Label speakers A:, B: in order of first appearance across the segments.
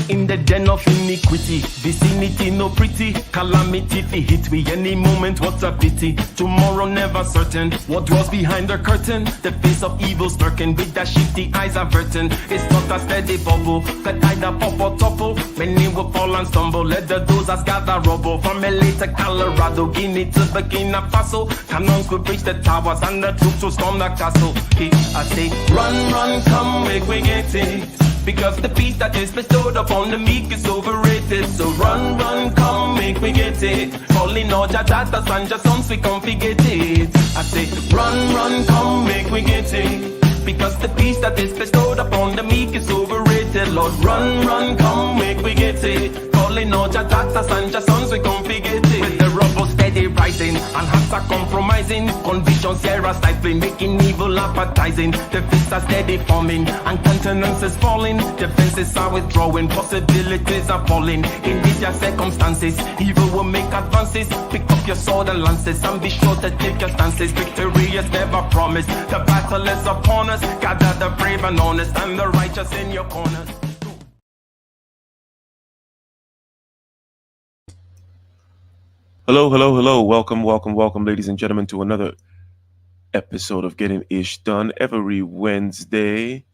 A: in the den of iniquity. Vicinity no pretty, calamity fi hit we any moment. What a pity. Tomorrow never certain. What was behind the curtain? The face of evil lurking with the shifty eyes averting. It's not a steady bubble that either pop or topple. Many will fall and stumble. Let the dozers gather rubble. From LA to Colorado, Guinea to Burkina Faso. Cannons could breach the towers and the troops will storm the castle. I say, run, run, come, make we get it. Because the peace that is bestowed upon the meek is overrated. So run, run, come, make we get it. Calling all your daughters and your sons, we come forget it. I say, run, run, come, make we get it. Because the peace that is bestowed upon the meek is overrated. Lord, run, run, come, make we get it. Calling all your daughters and your sons, we come forget it. With the rubble steady rising and hearts are compromising. Convictions here are stifling, making evil appetizing. The fists are steady forming and countenance is falling. Defenses are withdrawing, possibilities are falling. In these your circumstances, evil will make advances. Pick up your sword and lances and be sure to take your stances. Victory is never promised, the battle is upon us. Gather the brave and honest and the righteous in your corners.
B: Hello, hello, hello. Welcome, welcome, welcome, ladies and gentlemen, to another episode of Getting Ish Done every Wednesday.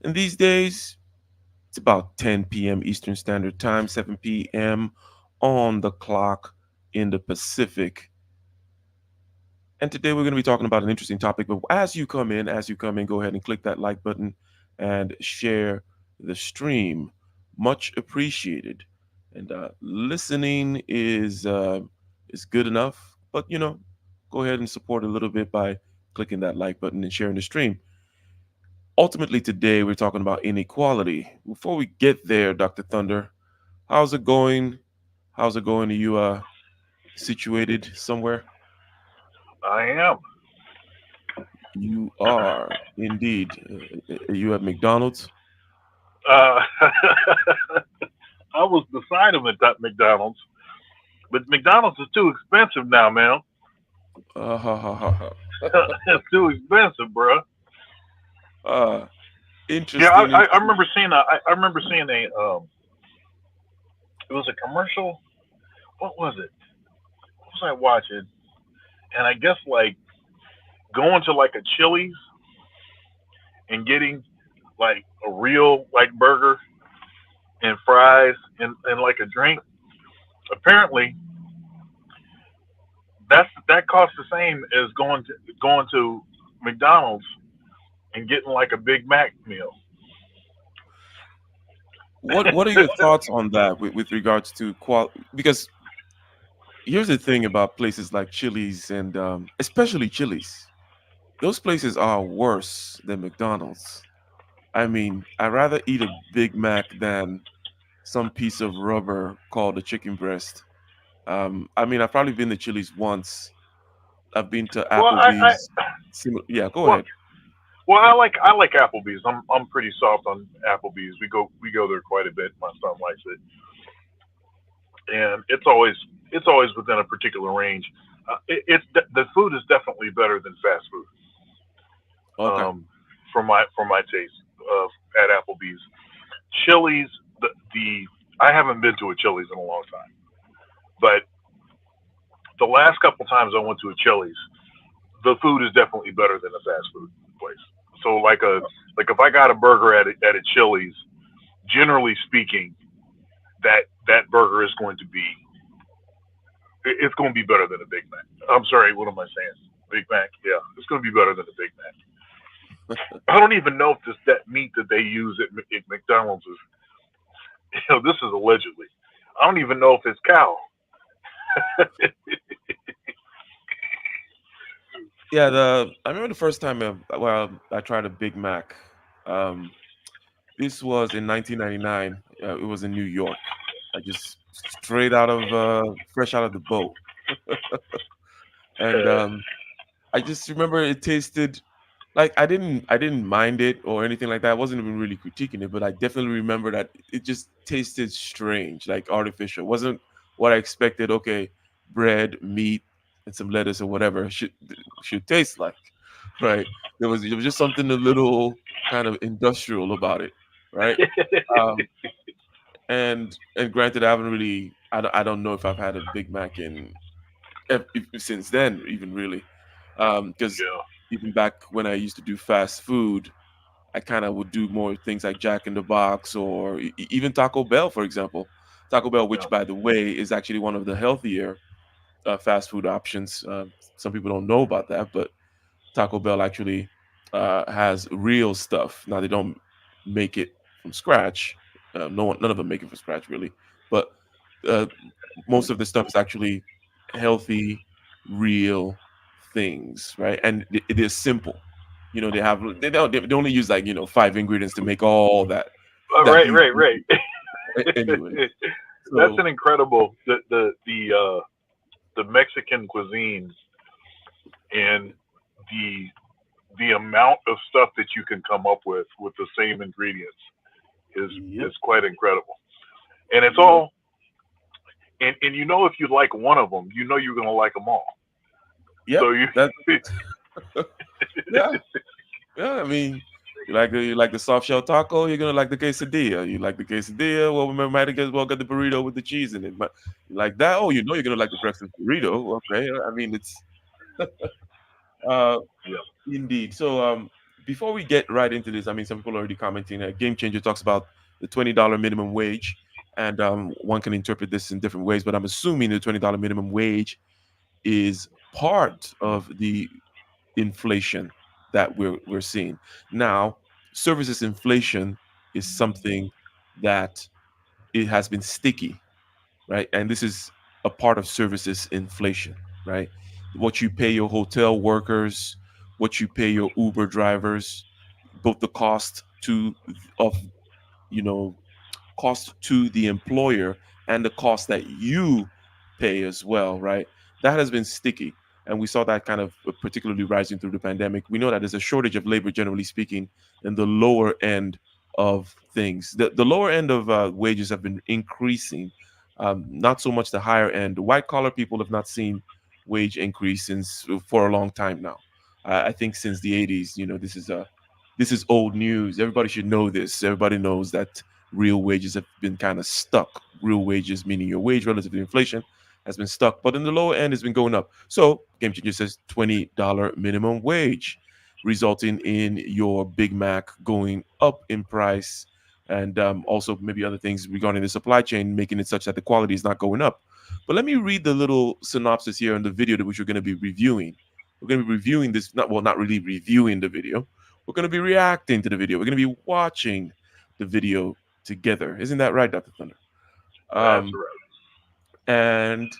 B: And these days, it's about 10 p.m. Eastern Standard Time, 7 p.m. on the clock in the Pacific. And today we're going to be talking about an interesting topic. But as you come in, go ahead and click that like button and share the stream. Much appreciated. And listening is good enough, but go ahead and support a little bit by clicking that like button and sharing the stream. Ultimately, today we're talking about inequality. Before we get there, Dr. Thunder, how's it going? Are you situated somewhere?
C: I am.
B: You are indeed. Are you at McDonald's?
C: I was beside him at that McDonald's, but McDonald's is too expensive now, man. It's too expensive, bro.
B: Interesting.
C: Yeah, I remember seeing a. I remember seeing a. It was a commercial. What was it? What was I watching? And I guess like going to like a Chili's and getting like a real like burger and fries and like a drink. Apparently, that costs the same as going to McDonald's and getting like a Big Mac meal.
B: What are your thoughts on that with regards to quality? Because here's the thing about places like Chili's and especially Chili's. Those places are worse than McDonald's. I mean, I'd rather eat a Big Mac than some piece of rubber called a chicken breast. I mean, I've probably been to Chili's once. I've been to
C: Well,
B: Applebee's. Yeah, go
C: well,
B: ahead.
C: well, I like Applebee's. I'm pretty soft on Applebee's. We go there quite a bit. My son likes it, and it's always within a particular range. The food is definitely better than fast food.
B: Okay.
C: For my taste at Applebee's. Chili's, the I haven't been to a Chili's in a long time, but the last couple times I went to a Chili's, the food is definitely better than a fast food place. So like if I got a burger at a Chili's, generally speaking, that burger is going to be better than a Big Mac. I'm sorry, what am I saying? Big Mac, yeah, it's going to be better than a Big Mac. I don't even know if that meat that they use at McDonald's is, this is allegedly. I don't even know if it's cow.
B: Yeah, I remember the first time I tried a Big Mac. Um, this was in 1999. It was in New York. I just fresh out of the boat, and I just remember it tasted like I didn't mind it or anything like that. I wasn't even really critiquing it, but I definitely remember that it just tasted strange, like artificial. It wasn't what I expected. Okay, bread, meat, and some lettuce or whatever should taste like, right? There was just something a little kind of industrial about it, right? Um, And granted, I haven't really, I don't know if I've had a Big Mac since then, even really, because
C: Yeah,
B: even back when I used to do fast food, I kind of would do more things like Jack in the Box or even Taco Bell, for example. Taco Bell,
C: yeah.
B: which by the way is actually one of the healthier fast food options. Some people don't know about that, but Taco Bell actually has real stuff. Now they don't make it from scratch. None of them make it from scratch really, but uh, most of the stuff is actually healthy, real things, right? And it is simple. You know, they only use like 5 ingredients to make all that
C: Right,
B: huge
C: right, right.
B: meal. Anyway,
C: That's
B: so
C: an incredible the Mexican cuisine and the the amount of stuff that you can come up with the same ingredients is
B: yep,
C: quite incredible. And it's
B: yep,
C: all and you know if you like one of them, you know you're gonna like them all. So
B: yep.
C: you
B: That yeah. Yeah, I mean, you like the soft shell taco, you're gonna like the quesadilla. You like the quesadilla, well, we might as well get the burrito with the cheese in it. But you like that, oh, you're gonna like the breakfast burrito. Okay, I mean, it's uh
C: yeah,
B: indeed. So before we get right into this, I mean, some people are already commenting. Game Changer talks about the $20 minimum wage, and one can interpret this in different ways. But I'm assuming the $20 minimum wage is part of the inflation that we're seeing now. Services inflation is something that it has been sticky, right? And this is a part of services inflation, right? What you pay your hotel workers, what you pay your Uber drivers, both the cost to of you know cost to the employer and the cost that you pay as well, right? That has been sticky. And we saw that kind of particularly rising through the pandemic. We know that there's a shortage of labor, generally speaking, in the lower end of things. The lower end of wages have been increasing, not so much the higher end. White collar people have not seen wage increase since for a long time now. I think since the 80s. This is old news. Everybody should know this. Everybody knows that real wages have been kind of stuck. Real wages, meaning your wage relative to inflation, has been stuck. But in the lower end, it's been going up. So Game Changer says $20 minimum wage, resulting in your Big Mac going up in price, and also maybe other things regarding the supply chain, making it such that the quality is not going up. But let me read the little synopsis here in the video that which we're going to be reviewing. We're going to be reviewing this, not really reviewing the video. We're going to be reacting to the video. We're going to be watching the video together. Isn't that right, Dr. Thunder?
C: that's
B: Um,
C: right.
B: and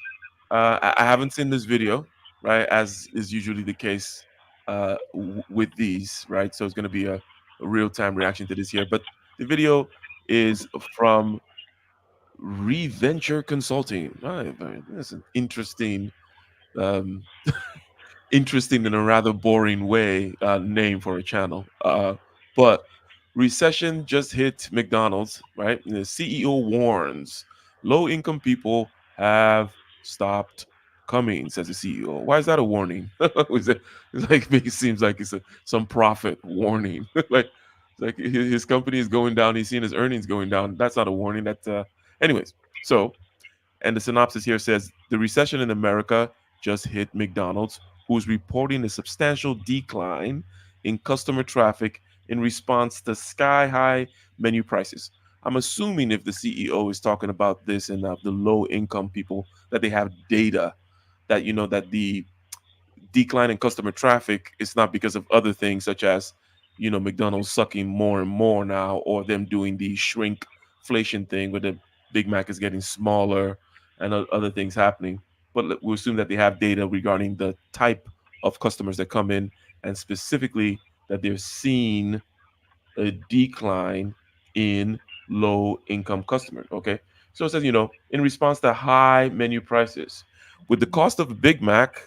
B: I haven't seen this video, right, as is usually the case with these, right? So it's going to be a real time reaction to this here. But the video is from Reventure Consulting. That's an um, interesting in a rather boring way name for a channel. But recession just hit McDonald's, right? And the CEO warns low income people have stopped coming, says the CEO. Why is that a warning? It's like it seems like it's some profit warning. Like his company is going down. He's seeing his earnings going down. That's not a warning. Anyways. So and the synopsis here says the recession in America just hit McDonald's, who's reporting a substantial decline in customer traffic in response to sky high menu prices. I'm assuming if the CEO is talking about this and the low income people, that they have data that that the decline in customer traffic is not because of other things such as McDonald's sucking more and more now, or them doing the shrinkflation thing where the Big Mac is getting smaller and other things happening. But we assume that they have data regarding the type of customers that come in, and specifically that they're seeing a decline in low income customers. Okay, so it says in response to high menu prices, with the cost of a Big Mac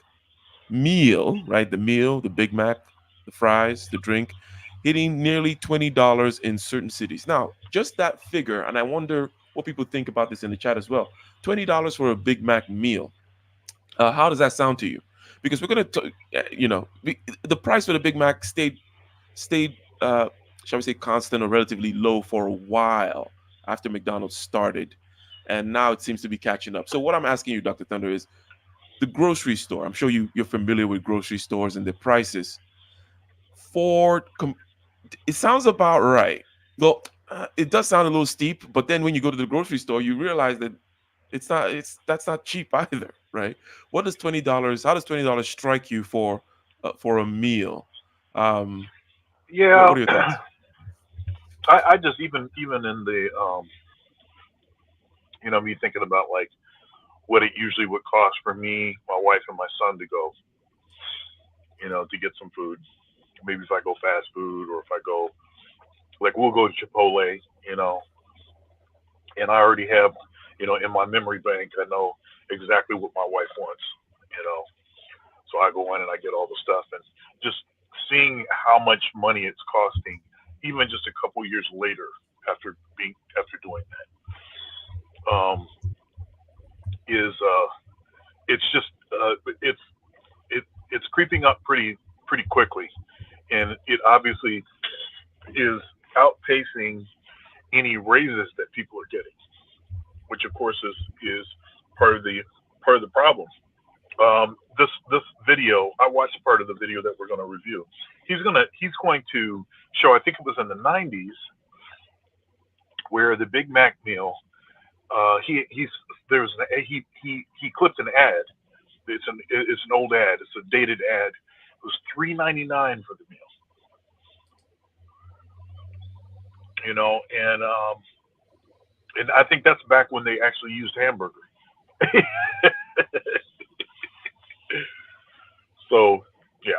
B: meal, right? The meal, the Big Mac, the fries, the drink, hitting nearly $20 in certain cities. Now, just that figure, and I wonder what people think about this in the chat as well. $20 for a Big Mac meal. How does that sound to you? Because we're gonna, the price for the Big Mac stayed, shall we say, constant or relatively low for a while. after McDonald's started, and now it seems to be catching up. So what I'm asking you, Dr. Thunder, is the grocery store. I'm sure you're familiar with grocery stores and the prices for. It sounds about right. Well, it does sound a little steep, but then when you go to the grocery store, you realize that it's not. It's that's not cheap either, right? What does $20? How does $20 strike you for a meal? Um,
C: Yeah,
B: what are your thoughts?
C: I just even in the me thinking about like what it usually would cost for me, my wife, and my son to go, to get some food. Maybe if I go fast food or if I go like we'll go to Chipotle, you know, and I already have, in my memory bank, I know exactly what my wife wants, you know. So I go in and I get all the stuff and just seeing how much money it's costing, even just a couple years later after doing that, is it's just it it's creeping up pretty quickly, and it obviously is outpacing any raises that people are getting, which of course is part of the problem. This video, I watched part of the video that we're going to review. He's going to show. I think it was in the '90s where the Big Mac meal. He's there's an, he clipped an ad. It's an old ad. It's a dated ad. It was $3.99 for the meal. And I think that's back when they actually used hamburger. So yeah,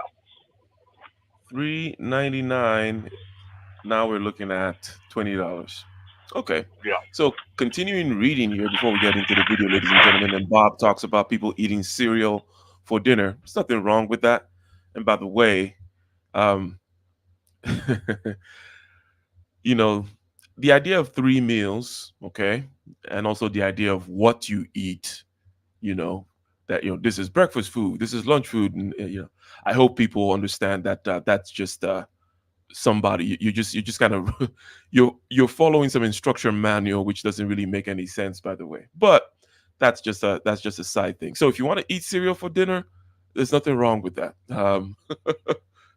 B: $3.99. Now we're looking at $20. Okay.
C: yeah.
B: So continuing reading here before we get into the video, ladies and gentlemen, and Bob talks about people eating cereal for dinner. There's nothing wrong with that. And by the way, um, you know, the idea of 3 meals, okay, and also the idea of what you eat, you know, that this is breakfast food, this is lunch food, and I hope people understand that that's just somebody you just kind of you're following some instruction manual which doesn't really make any sense, by the way, but that's just a side thing. So if you want to eat cereal for dinner, there's nothing wrong with that.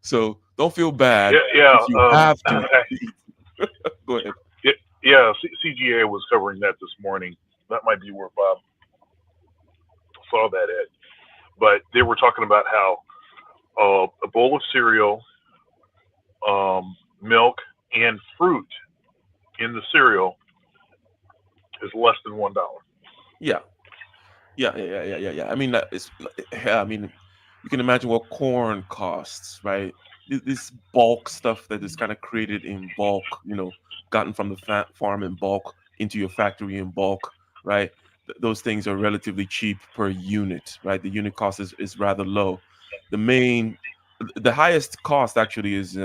B: So don't feel bad
C: Yeah, yeah.
B: if you have to eat. Go ahead.
C: Yeah. CGA was covering that this morning. That might be where Bob saw that at. But they were talking about how a bowl of cereal, milk, and fruit in the cereal is less than $1.
B: Yeah, yeah. I mean, yeah, I mean, you can imagine what corn costs, right? This bulk stuff that is kind of created in bulk, gotten from the farm in bulk into your factory in bulk, right? Those things are relatively cheap per unit, right? The unit cost is rather low. The highest cost actually is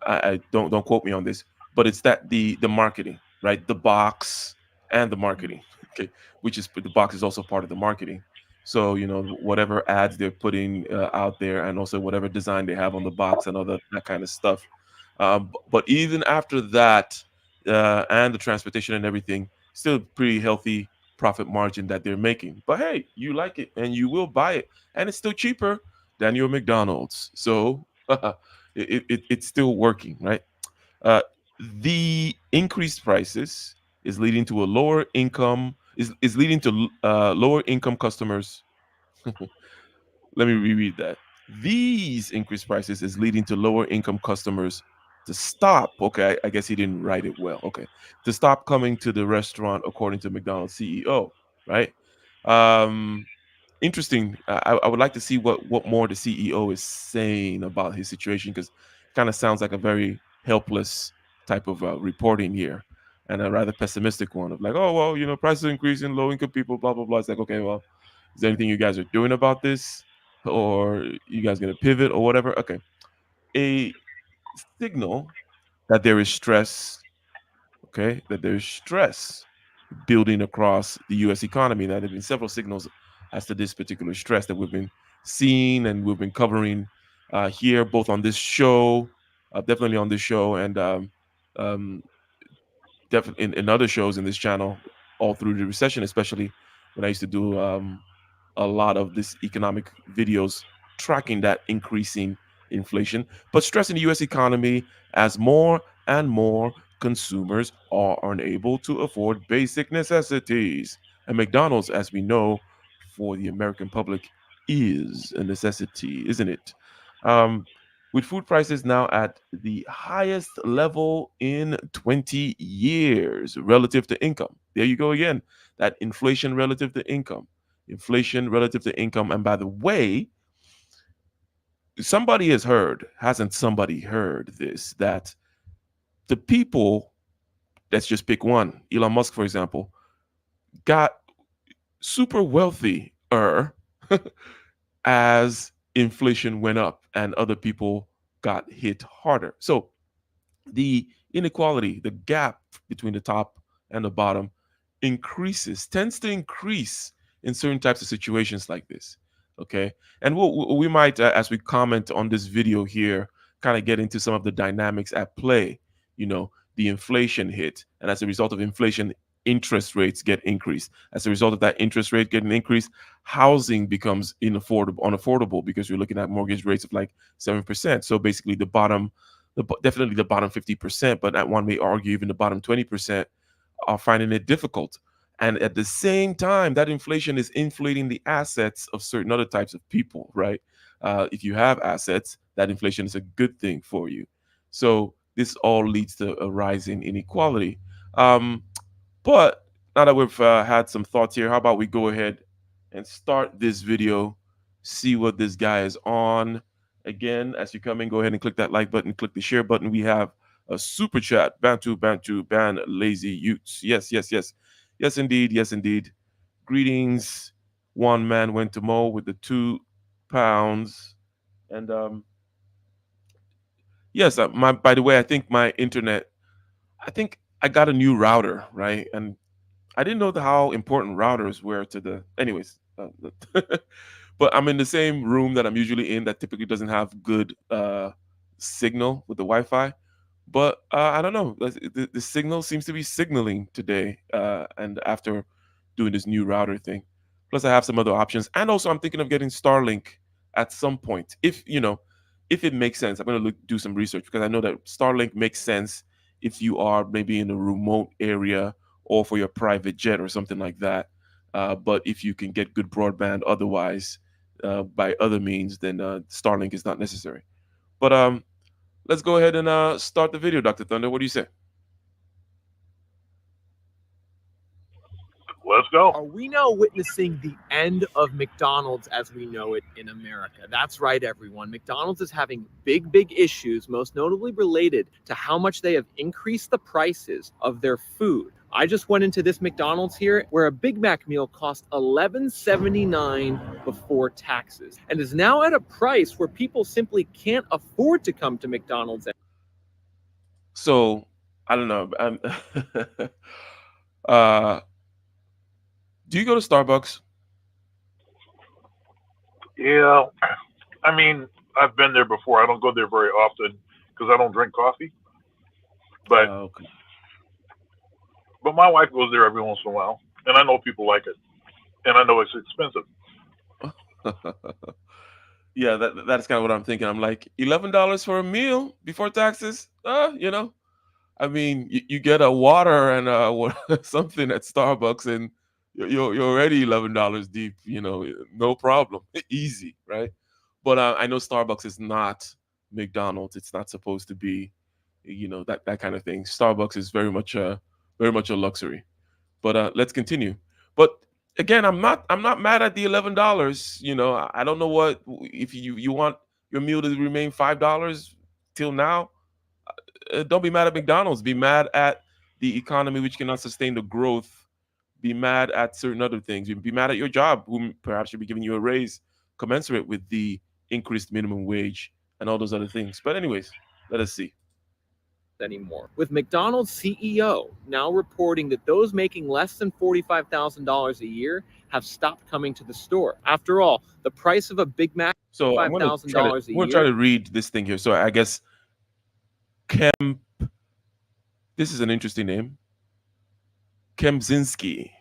B: I don't quote me on this, but it's that the marketing, right? The box and the marketing, okay, which is the box is also part of the marketing. So whatever ads they're putting out there, and also whatever design they have on the box and other that kind of stuff. But even after that, and the transportation and everything, still pretty healthy profit margin that they're making. But hey, you like it and you will buy it, and it's still cheaper than your McDonald's. So it's still working, right? Uh, the increased prices is leading to a lower income is leading to lower income customers. Let me reread that. These increased prices is leading to lower income customers to stop. Okay, I guess he didn't write it well. Okay, to stop coming to the restaurant, according to McDonald's CEO. Right. Um, Interesting. I would like to see what more the CEO is saying about his situation, because it kind of sounds like a very helpless type of reporting here, and a rather pessimistic one of like, oh well, prices are increasing, low income people, blah blah blah. It's like, okay, well, is there anything you guys are doing about this, or you guys gonna pivot or whatever? Okay, a signal that there is stress. Okay, that there is stress building across the U.S. economy. Now, there have been several signals as to this particular stress that we've been seeing and we've been covering here, both on this show, definitely on this show, and um, definitely in other shows in this channel all through the recession, especially when I used to do a lot of this economic videos tracking that increasing inflation, but stressing the U.S. economy as more and more consumers are unable to afford basic necessities. And McDonald's, as we know, for the American public, is a necessity, isn't it? Um, with food prices now at the highest level in 20 years relative to income. There you go again. That inflation relative to income. Inflation relative to income. And by the way, somebody has heard, hasn't somebody heard this, that the people, let's just pick one, Elon Musk, for example, got super wealthy as inflation went up and other people got hit harder. So the inequality, the gap between the top and the bottom tends to increase in certain types of situations like this. Okay. And we might, as we comment on this video here, kind of get into some of the dynamics at play. You know, the inflation hit. And as a result of inflation, interest rates get increased. As a result of that interest rate getting increased, housing becomes unaffordable because you're looking at mortgage rates of like 7%. So basically, definitely the bottom 50%, but that one may argue even the bottom 20% are finding it difficult. And at the same time, that inflation is inflating the assets of certain other types of people, right? If you have assets, that inflation is a good thing for you. So this all leads to a rise in inequality. But now that we've had some thoughts here, how about we go ahead and start this video, see what this guy is on. Again, as you come in, go ahead and click that like button, click the share button. We have a super chat, Bantu, ban lazy Utes. Yes, yes, yes. Yes, indeed. Yes, indeed. Greetings. One man went to Mo with the £2. And yes, by the way, I think my internet, I think I got a new router, right? And I didn't know how important routers were to the. Anyways, but I'm in the same room that I'm usually in that typically doesn't have good signal with the Wi-Fi. But I don't know. The signal seems to be signaling today, and after doing this new router thing. Plus, I have some other options, and also I'm thinking of getting Starlink at some point. If it makes sense, I'm going to do some research because I know that Starlink makes sense if you are maybe in a remote area or for your private jet or something like that. But if you can get good broadband otherwise by other means, then Starlink is not necessary. But let's go ahead and start the video, Dr. Thunder. What do you say?
C: Let's go.
D: Are we now witnessing the end of McDonald's as we know it in America? That's right, everyone. McDonald's is having big issues, most notably related to how much they have increased the prices of their food. I just went into this McDonald's here where a Big Mac meal cost $11.79 before taxes and is now at a price where people simply can't afford to come to McDonald's.
B: So, I don't know. Do you go to Starbucks?
C: Yeah, I mean, I've been there before. I don't go there very often because I don't drink coffee. But
B: Okay.
C: but my wife goes there every once in a while, and I know people like it, and I know it's expensive.
B: Yeah, that's kind of what I'm thinking. I'm like, $11 for a meal before taxes. I mean, you get a water and something at Starbucks, and you're already $11 deep. No problem, easy, right? But I know Starbucks is not McDonald's. It's not supposed to be, that kind of thing. Starbucks is very much a luxury. But let's continue. But again, I'm not mad at the $11. I don't know what if you want your meal to remain $5 till now. Don't be mad at McDonald's. Be mad at the economy, which cannot sustain the growth. Be mad at certain other things. Be mad at your job, who perhaps should be giving you a raise commensurate with the increased minimum wage and all those other things. But anyways, let us see.
D: Anymore, with McDonald's CEO now reporting that those making less than $45,000 a year have stopped coming to the store. After all, the price of a Big Mac
B: So I'm going to try to read this thing here. So I guess Kemp. This is an interesting name. Kemzinski.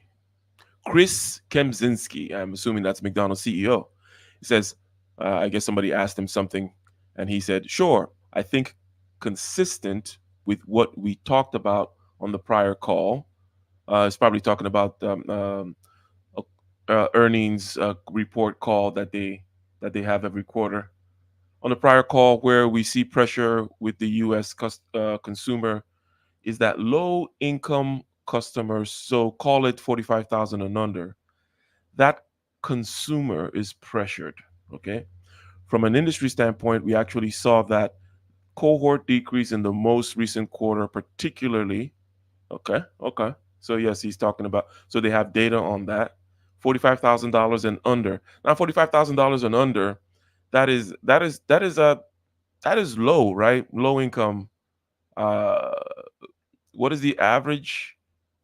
B: Chris Kemzinski. I'm assuming that's McDonald's CEO. He says, I guess somebody asked him something, and he said, "Sure, I think consistent with what we talked about on the prior call." It's probably talking about earnings report call that they have every quarter. On the prior call, where we see pressure with the U.S. Consumer, is that low income customers, so call it 45,000 and under, that consumer is pressured. Okay. From an industry standpoint, we actually saw that cohort decrease in the most recent quarter, particularly. Okay. Okay. So, yes, he's talking about, so they have data on that. $45,000 and under. Now, $45,000 and under, that is low, right? Low income. Uh, what is the average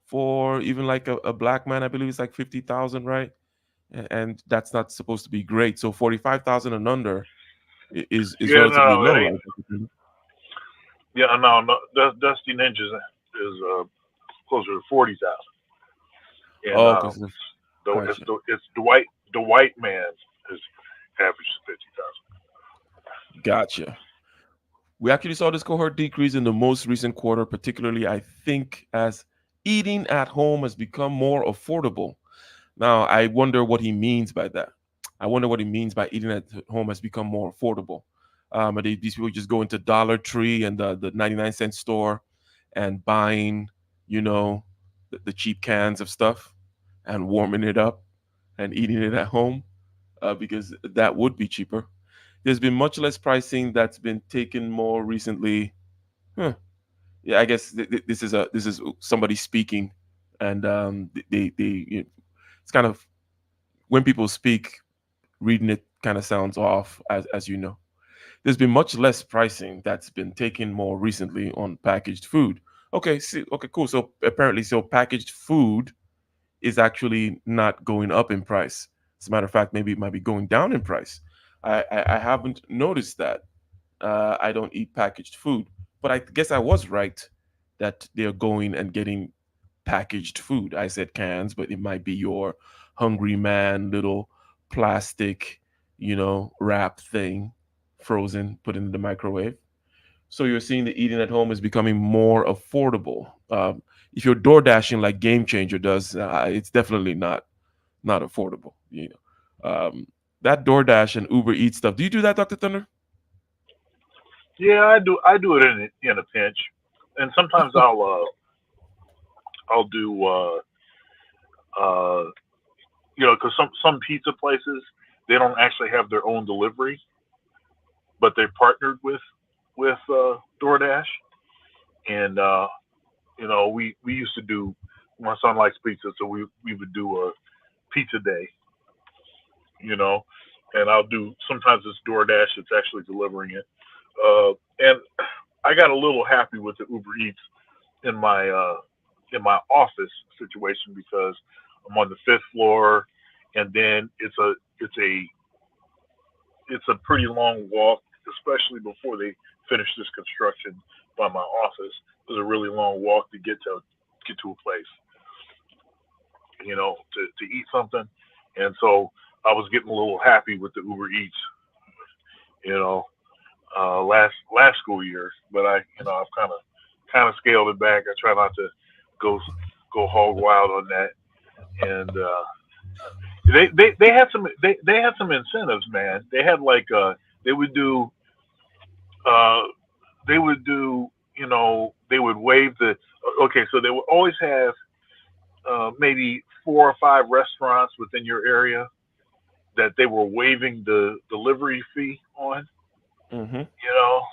B: for even like a black man? I believe it's like 50,000, right? And that's not supposed to be great. So 45,000 and under is
C: Yeah,
B: relatively
C: no, it
B: low,
C: ain't.
B: right?
C: Yeah, no, no. Dusty Ninjas is closer to 40,000, and
B: Oh, okay. So, gotcha.
C: it's the white man is average 50,000.
B: Gotcha. We actually saw this cohort decrease in the most recent quarter, particularly, I think, as eating at home has become more affordable. Now, I wonder what he means by that. I wonder what he means by eating at home has become more affordable. These people just go into Dollar Tree and the 99-cent store and buying, the cheap cans of stuff and warming it up and eating it at home because that would be cheaper. There's been much less pricing that's been taken more recently. Huh. Yeah, I guess this is somebody speaking, and it's kind of when people speak, reading it kind of sounds off, as you know. There's been much less pricing that's been taken more recently on packaged food. Okay, see, okay, cool. So apparently, so packaged food is actually not going up in price. As a matter of fact, maybe it might be going down in price. I haven't noticed that. I don't eat packaged food, but I guess I was right that they're going and getting packaged food. I said cans, but it might be your Hungry Man little plastic, wrap thing, frozen, put in the microwave. So you're seeing that eating at home is becoming more affordable. If you're door dashing like Game Changer does, it's definitely not affordable. That DoorDash and Uber Eats stuff. Do you do that, Dr. Thunder?
C: Yeah, I do. I do it in a pinch, and sometimes I'll do uh, because some pizza places they don't actually have their own delivery, but they partnered with DoorDash, and we used to do. My son likes pizza, so we would do a pizza day, you know, and I'll do sometimes it's DoorDash that's actually delivering it, and I got a little happy with the Uber Eats in my office situation because I'm on the fifth floor, and then it's a pretty long walk, especially before they finish this construction by my office. It was a really long walk to get to a place, to eat something, and so I was getting a little happy with the Uber Eats, you know, last school year, but I've kind of scaled it back. I try not to go go hog wild on that, and they had some incentives, man. They had like they would do uh they would do they would waive the okay, so they would always have maybe four or five restaurants within your area that they were waiving the delivery fee on,
B: Mm-hmm.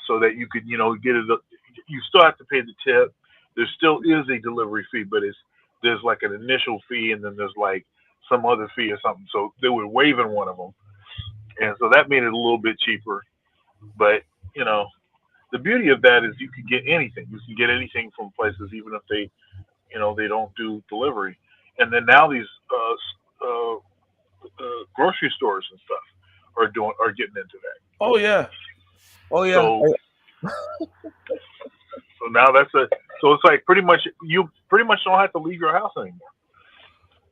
C: so that you could get it. You still have to pay the tip. There still is a delivery fee, but there's like an initial fee, and then there's like some other fee or something. So they were waiving one of them, and so that made it a little bit cheaper. But you know, the beauty of that is you can get anything. You can get anything from places, even if they don't do delivery. And then now these grocery stores and stuff are getting into that.
B: Oh yeah. Oh yeah.
C: So so now So it's like pretty much you pretty much don't have to leave your house anymore.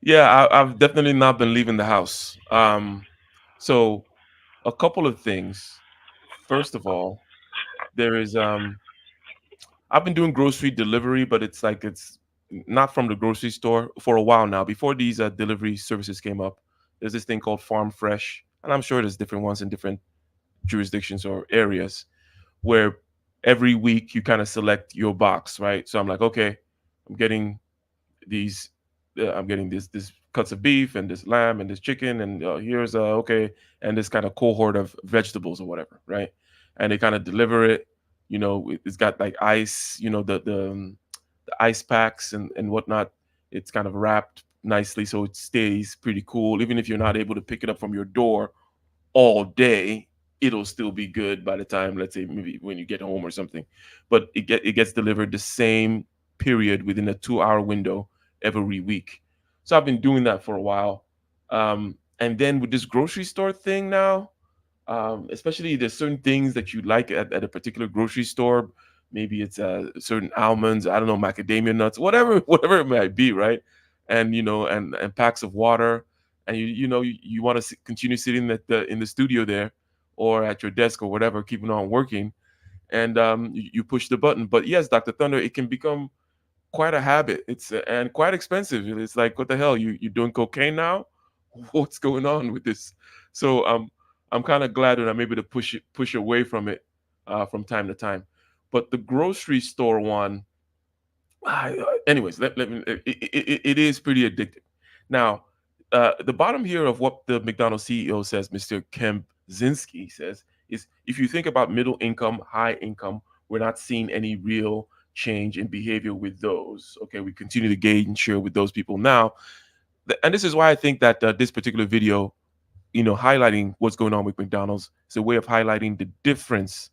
B: Yeah, I've definitely not been leaving the house. So a couple of things. First of all, there is I've been doing grocery delivery, but it's not from the grocery store for a while now. Before these delivery services came up, there's this thing called Farm Fresh, and I'm sure there's different ones in different jurisdictions or areas where every week you kind of select your box, right? So I'm like, okay, I'm getting these I'm getting this cuts of beef and this lamb and this chicken and here's okay, and this kind of cohort of vegetables or whatever, right? And they kind of deliver it. It's got like ice, the ice packs and whatnot. It's kind of wrapped nicely so it stays pretty cool. Even if you're not able to pick it up from your door all day, it'll still be good by the time, let's say, maybe when you get home or something. But it gets delivered the same period within a 2 hour window every week. So I've been doing that for a while. And then with this grocery store thing now, especially there's certain things that you like at a particular grocery store. Maybe it's certain almonds, I don't know, macadamia nuts, whatever, whatever it might be, right? And and packs of water, and you want to continue sitting in the studio there, or at your desk or whatever, keeping on working, and you push the button. But yes, Dr. Thunder, it can become quite a habit. It's and quite expensive. It's like, what the hell? You doing cocaine now? What's going on with this? So I'm kind of glad that I'm able to push away from it from time to time. But the grocery store one, anyways, let me. It is pretty addictive. Now, the bottom here of what the McDonald's CEO says, Mr. Kempzinski says, is if you think about middle income, high income, we're not seeing any real change in behavior with those. Okay, we continue to gain share with those people now, and this is why I think that this particular video, highlighting what's going on with McDonald's, is a way of highlighting the difference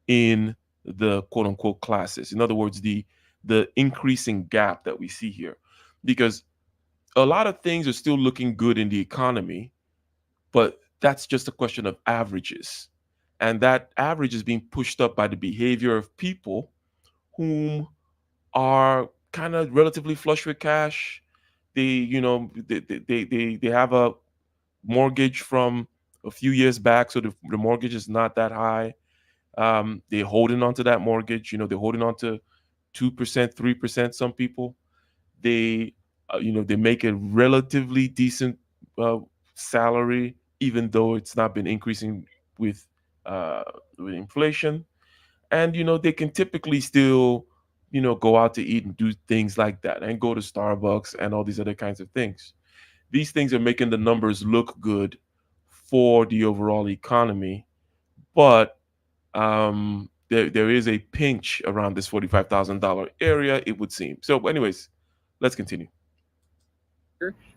B: in the quote unquote classes. In other words, the increasing gap that we see here, because a lot of things are still looking good in the economy, but that's just a question of averages, and that average is being pushed up by the behavior of people whom are kind of relatively flush with cash. They have a mortgage from a few years back, so the mortgage is not that high. They're holding on to that mortgage. They're holding on to 2%, 3%. Some people they make a relatively decent uh, salary, even though it's not been increasing with uh, with inflation. And they can typically still go out to eat and do things like that, and go to Starbucks and all these other kinds of things. These things are making the numbers look good for the overall economy, but there is a pinch around this $45,000 area, it would seem. So, anyways, let's continue.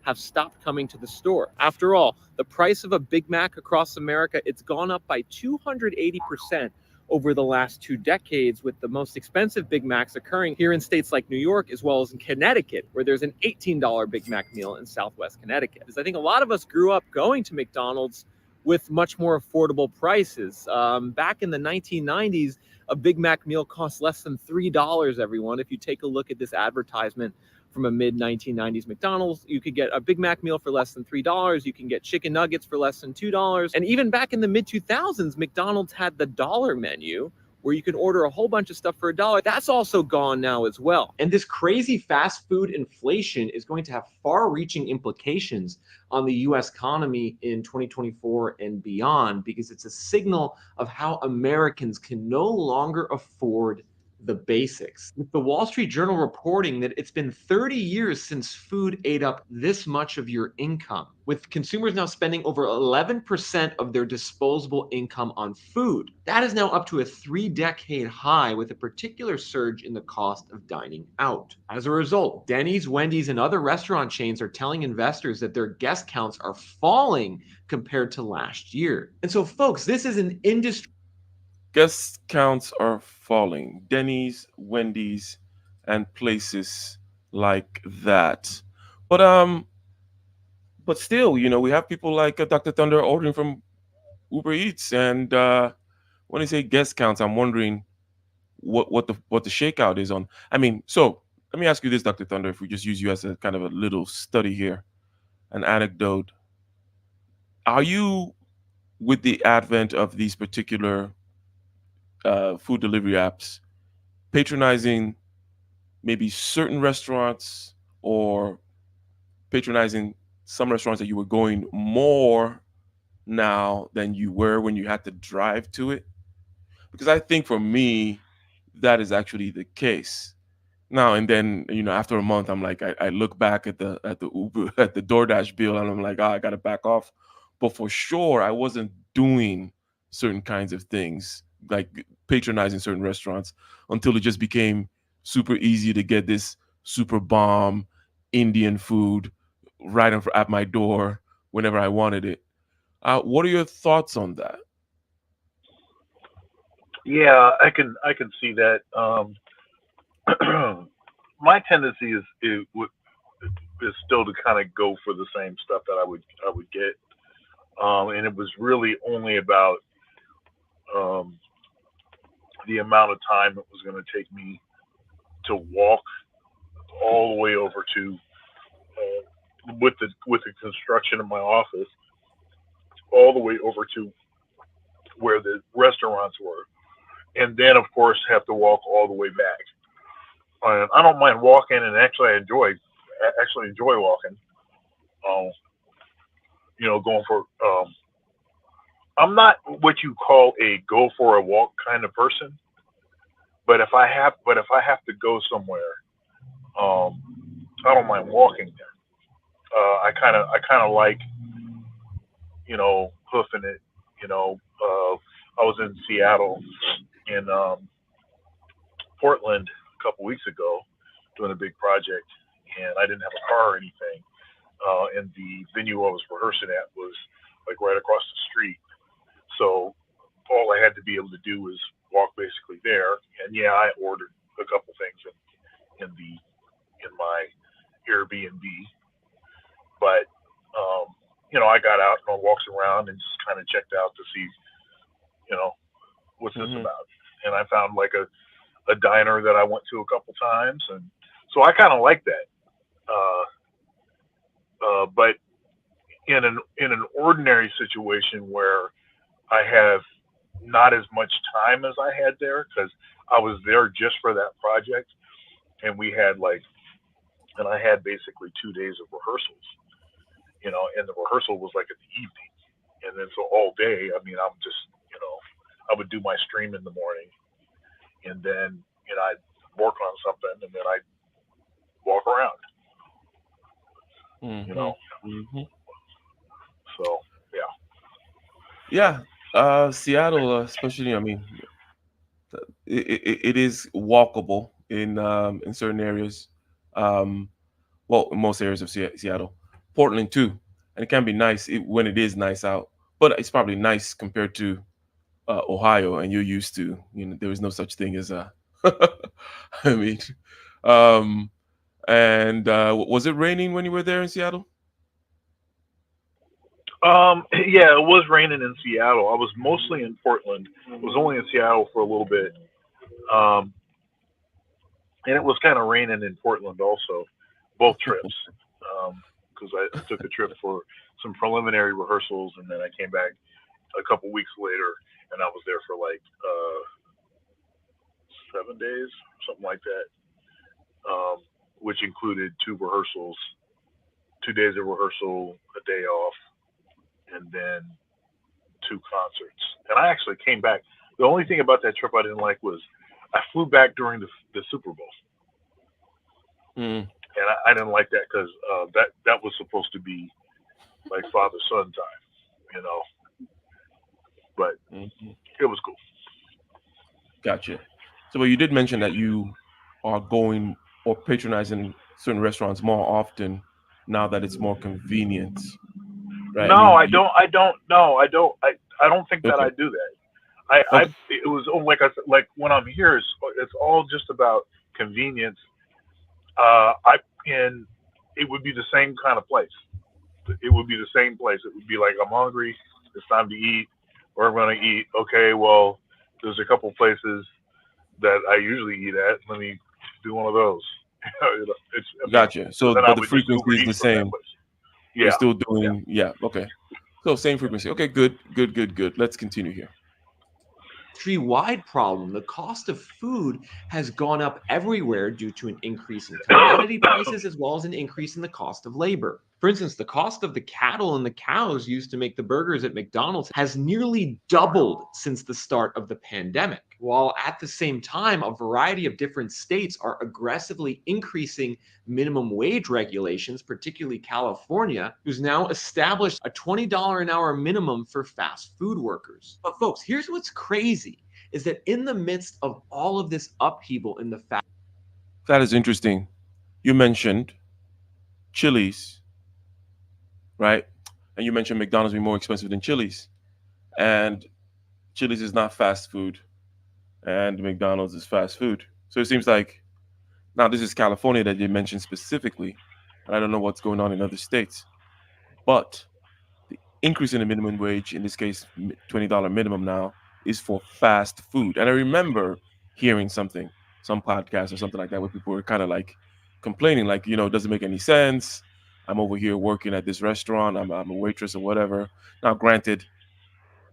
D: Have stopped coming to the store. After all, the price of a Big Mac across America, it's gone up by 280% over the last 2 decades, with the most expensive Big Macs occurring here in states like New York, as well as in Connecticut, where there's an $18 Big Mac meal in Southwest Connecticut. Because I think a lot of us grew up going to McDonald's with much more affordable prices. Back in the 1990s, a Big Mac meal cost less than $3, everyone. If you take a look at this advertisement from a mid 1990s McDonald's, you could get a Big Mac meal for less than $3. You can get chicken nuggets for less than $2. And even back in the mid 2000s, McDonald's had the dollar menu, where you can order a whole bunch of stuff for $1. That's also gone now as well. And this crazy fast food inflation is going to have far-reaching implications on the US economy in 2024 and beyond, because it's a signal of how Americans can no longer afford the basics. With the Wall Street Journal reporting that it's been 30 years since food ate up this much of your income, with consumers now spending over 11% of their disposable income on food. That is now up to a 3-decade high, with a particular surge in the cost of dining out. As a result, Denny's, Wendy's, and other restaurant chains are telling investors that their guest counts are falling compared to last year. And so, folks, this is an industry.
B: Guest counts are falling. Denny's, Wendy's, and places like that. But still, we have people like Dr. Thunder ordering from Uber Eats, and when I say guest counts, I'm wondering what the shakeout is on. I mean, so let me ask you this, Dr. Thunder, if we just use you as a kind of a little study here, an anecdote. Are you, with the advent of these particular food delivery apps, patronizing maybe certain restaurants, or patronizing some restaurants that you were going more now than you were when you had to drive to it? Because I think for me, that is actually the case. Now and then, after a month, I'm like, I look back at the Uber at the DoorDash bill, and I'm like, I got to back off. But for sure, I wasn't doing certain kinds of things, like patronizing certain restaurants, until it just became super easy to get this super bomb Indian food right at my door whenever I wanted it. What are your thoughts on that?
C: Yeah, I can see that. My tendency is still to kind of go for the same stuff that I would get, and it was really only about um, the amount of time it was going to take me to walk all the way over to with the construction of my office, all the way over to where the restaurants were, and then of course have to walk all the way back. And I don't mind walking, and actually I actually enjoy walking. Um, going for I'm not what you call a go for a walk kind of person, but if I have to go somewhere, um, I don't mind walking there. I kind of like hoofing it. I was in Seattle in Portland a couple weeks ago doing a big project, and I didn't have a car or anything. And the venue I was rehearsing at was like right across the street. So all I had to be able to do was walk basically there. And yeah, I ordered a couple things in my Airbnb, but I got out and I walked around and just kind of checked out to see, you know, what's this
B: Hmm.
C: about. And I found like a diner that I went to a couple times, and so I kind of like that. Uh, but in an ordinary situation where I have not as much time as I had there because I was there just for that project, and we had like, and I had basically 2 days of rehearsals, and the rehearsal was like in the evening, and then so all day, I mean, I'm just, I would do my stream in the morning, and then I'd work on something, and then I'd walk around, you
B: Hmm.
C: know.
B: Hmm.
C: So yeah.
B: Yeah, Seattle, especially. I mean, it is walkable in certain areas. Um, well, in most areas of Seattle, Portland too, and it can be nice when it is nice out. But it's probably nice compared to Ohio, and you're used to. There is no such thing as a. I mean, um, and was it raining when you were there in Seattle?
C: Yeah, it was raining in Seattle. I was mostly in Portland. I was only in Seattle for a little bit. Um, and it was kind of raining in Portland also, both trips. Because I took a trip for some preliminary rehearsals, and then I came back a couple weeks later, and I was there for like 7 days, something like that, which included two rehearsals, 2 days of rehearsal, a day off, and then two concerts. And I actually came back. The only thing about that trip I didn't like was I flew back during the Super Bowl,
B: Mm,
C: and I didn't like that because that was supposed to be like father son time, you know. But
B: mhm.
C: it was cool.
B: Gotcha. So, but you did mention that you are going or patronizing certain restaurants more often now that it's more convenient, right? I
C: No,
B: mean,
C: I don't. I don't. No, I don't. I don't think that
B: okay,
C: I do that. I
B: okay.
C: it was like I said, like when I'm here, it's all just about convenience. I and it would be the same kind of place. It would be the same place. It would be like I'm hungry. It's time to eat. Where I'm gonna eat. Okay, well, there's a couple places that I usually eat at. Let me do one of those.
B: Gotcha.
C: So
B: So,
C: then I
B: but the
C: would just
B: frequency
C: Uber
B: is the
C: eat from that
B: same.
C: place.
B: You're
C: Yeah,
B: still
C: yeah.
B: doing, yeah, okay. So same frequency. Okay, good, good, good, good. Let's continue here.
E: Industry-wide problem. The cost of food has gone up everywhere due to an increase in commodity prices as well as an increase in the cost of labor. For instance, the cost of the cattle and the cows used to make the burgers at McDonald's has nearly doubled since the start of the pandemic, while at the same time, a variety of different states are aggressively increasing minimum wage regulations, particularly California, who's now established a $20 an hour minimum for fast food workers. But folks, here's what's crazy, is that in the midst of all of this upheaval in the fast
B: That is interesting. You mentioned Chili's, right? And you mentioned McDonald's being more expensive than Chili's. And Chili's is not fast food, and McDonald's is fast food. So it seems like now this is California that you mentioned specifically. And I don't know what's going on in other states. But the increase in the minimum wage, in this case, $20 minimum now, is for fast food. And I remember hearing something, some podcast or something like that, where people were kind of like complaining, like, it doesn't make any sense. I'm over here working at this restaurant. I'm a waitress or whatever. Now, granted,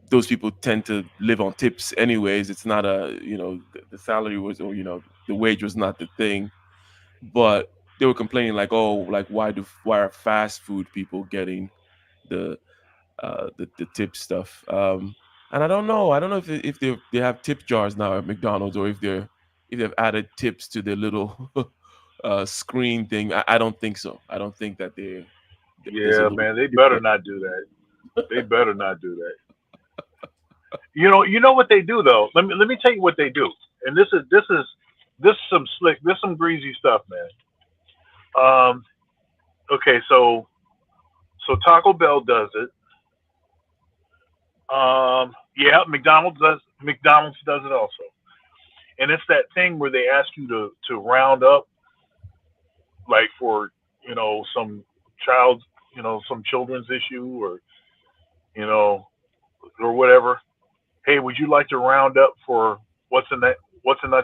B: those people tend to live on tips anyways. It's not the salary was, or, the wage was not the thing. But they were complaining like, oh, like why are fast food people getting the the tip stuff. And I don't know. I don't know if they have tip jars now at McDonald's, or if they've added tips to their little screen thing. I don't think so. I don't think that there's a
C: Yeah,
B: little
C: man, they
B: tip
C: better
B: there.
C: not do that. They better not do that. You know what they do though. Let me tell you what they do. And this is some slick, this some greasy stuff, man. Um, okay, so Taco Bell does it. Yeah, McDonald's does it also. And it's that thing where they ask you to round up, like for some child, some children's issue, or you know or whatever. Hey, would you like to round up for what's in that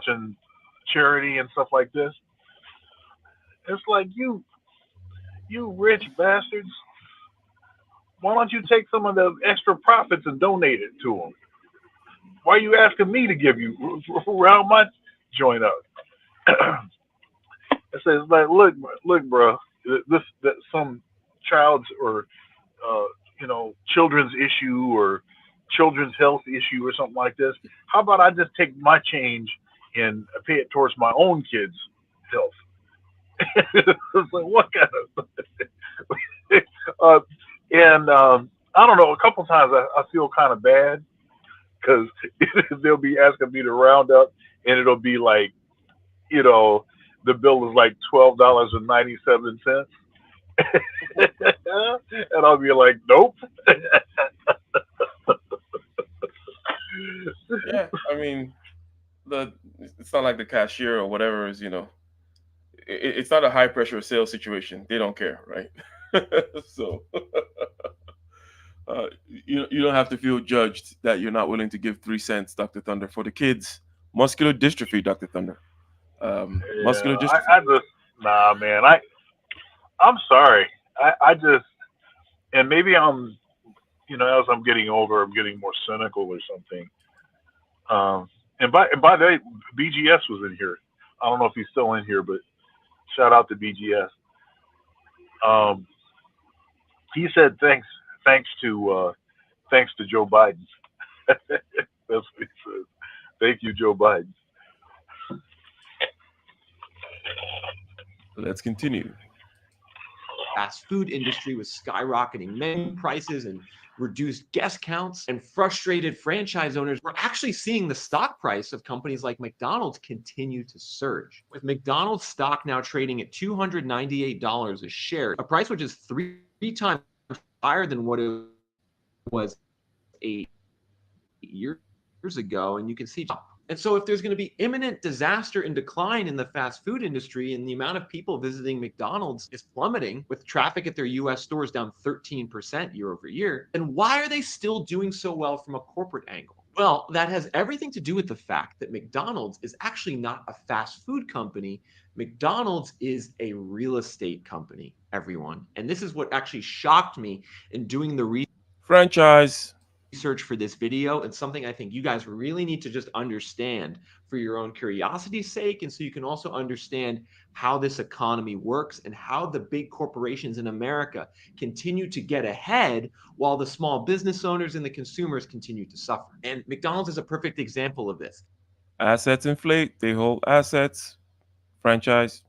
C: in charity and stuff like this? It's like you rich bastards. Why don't you take some of the extra profits and donate it to them? Why are you asking me to give you round my joint up? It says like, look, bro, that some child's or uh, children's issue or children's health issue or something like this. How about I just take my change and pay it towards my own kids' health? It's like what kind of uh, and I don't know. A couple times I feel kind of bad because they'll be asking me to round up, and it'll be like, the bill is like $12.97, and I'll be like, nope.
B: Yeah, I mean, it's not like the cashier or whatever is, it's not a high pressure sales situation. They don't care, right? So you don't have to feel judged that you're not willing to give 3 cents, Dr. Thunder, for the kids. Muscular dystrophy, Dr. Thunder. Muscular
C: Yeah,
B: dystrophy.
C: I just nah, man. I'm sorry. I just, and maybe I'm, as I'm getting older, I'm getting more cynical or something. Um, and by the way, BGS was in here. I don't know if he's still in here, but shout out to BGS. Um, he said thanks to Joe Biden. That's what he says. Thank you, Joe Biden.
B: Let's continue.
E: fast food industry with skyrocketing menu prices and reduced guest counts, and frustrated franchise owners, we're actually seeing the stock price of companies like McDonald's continue to surge. With McDonald's stock now trading at $298 a share, a price which is three times higher than what it was 8 years ago. And you can see. And so if there's going to be imminent disaster and decline in the fast food industry, and the amount of people visiting McDonald's is plummeting, with traffic at their US stores down 13% year over year, then why are they still doing so well from a corporate angle? Well, that has everything to do with the fact that McDonald's is actually not a fast food company. McDonald's is a real estate company, everyone. And this is what actually shocked me in doing the
B: Franchise.
E: research for this video, and something I think you guys really need to just understand for your own curiosity's sake, and so you can also understand how this economy works and how the big corporations in America continue to get ahead while the small business owners and the consumers continue to suffer. And McDonald's is a perfect example of this.
B: Assets inflate. They hold assets. Franchise.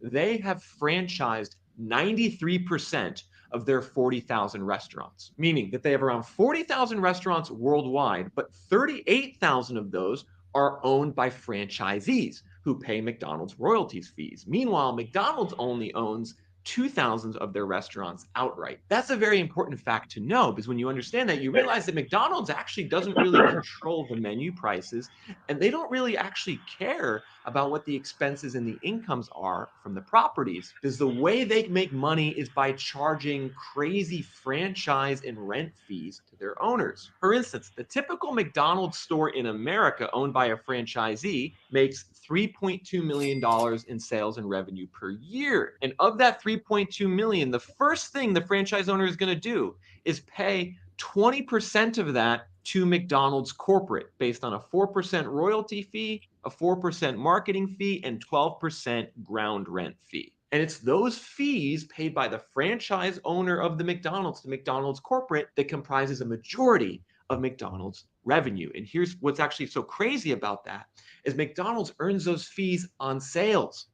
E: They have franchised 93% of their 40,000 restaurants, meaning that they have around 40,000 restaurants worldwide, but 38,000 of those are owned by franchisees who pay McDonald's royalties fees. Meanwhile, McDonald's only owns 2,000 of their restaurants outright. That's a very important fact to know, because when you understand that, you realize that McDonald's actually doesn't really control the menu prices, and they don't really actually care about what the expenses and the incomes are from the properties, because the way they make money is by charging crazy franchise and rent fees to their owners. For instance, the typical McDonald's store in America owned by a franchisee makes $3.2 million in sales and revenue per year. And of that $3.2 million, the first thing the franchise owner is going to do is pay 20% of that to McDonald's corporate based on a 4% royalty fee, a 4% marketing fee, and 12% ground rent fee. And it's those fees paid by the franchise owner of the McDonald's to McDonald's corporate that comprises a majority of McDonald's revenue. And here's what's actually so crazy about that is McDonald's earns those fees on sales.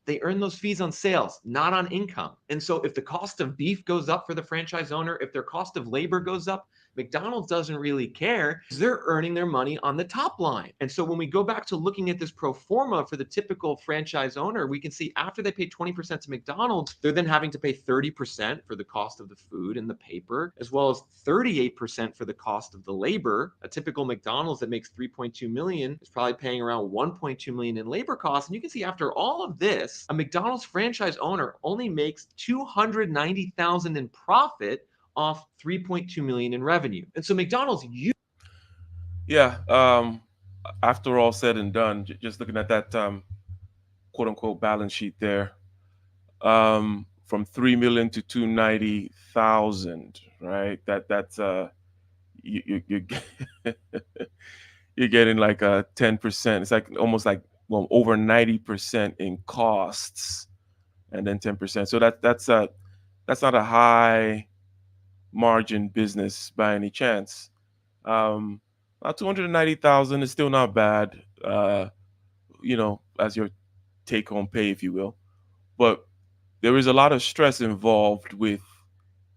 E: They earn those fees on sales, not on income. And so if the cost of beef goes up for the franchise owner, if their cost of labor goes up, McDonald's doesn't really care because they're earning their money on the top line. And so when we go back to looking at this pro forma for the typical franchise owner, we can see after they pay 20% to McDonald's, they're then having to pay 30% for the cost of the food and the paper, as well as 38% for the cost of the labor. A typical McDonald's that makes 3.2 million is probably paying around 1.2 million in labor costs. And you can see after all of this, a McDonald's franchise owner only makes 290,000 in profit off 3.2 million in revenue. And so McDonald's
B: Yeah. After all said and done, just looking at that quote unquote balance sheet there, from 3 million to 290,000, right? That's you you're getting like a 10%. It's like almost like, well, over 90% in costs, and then 10%. So that's not a high margin business by any chance. 290,000 is still not bad, as your take home pay, if you will. But there is a lot of stress involved with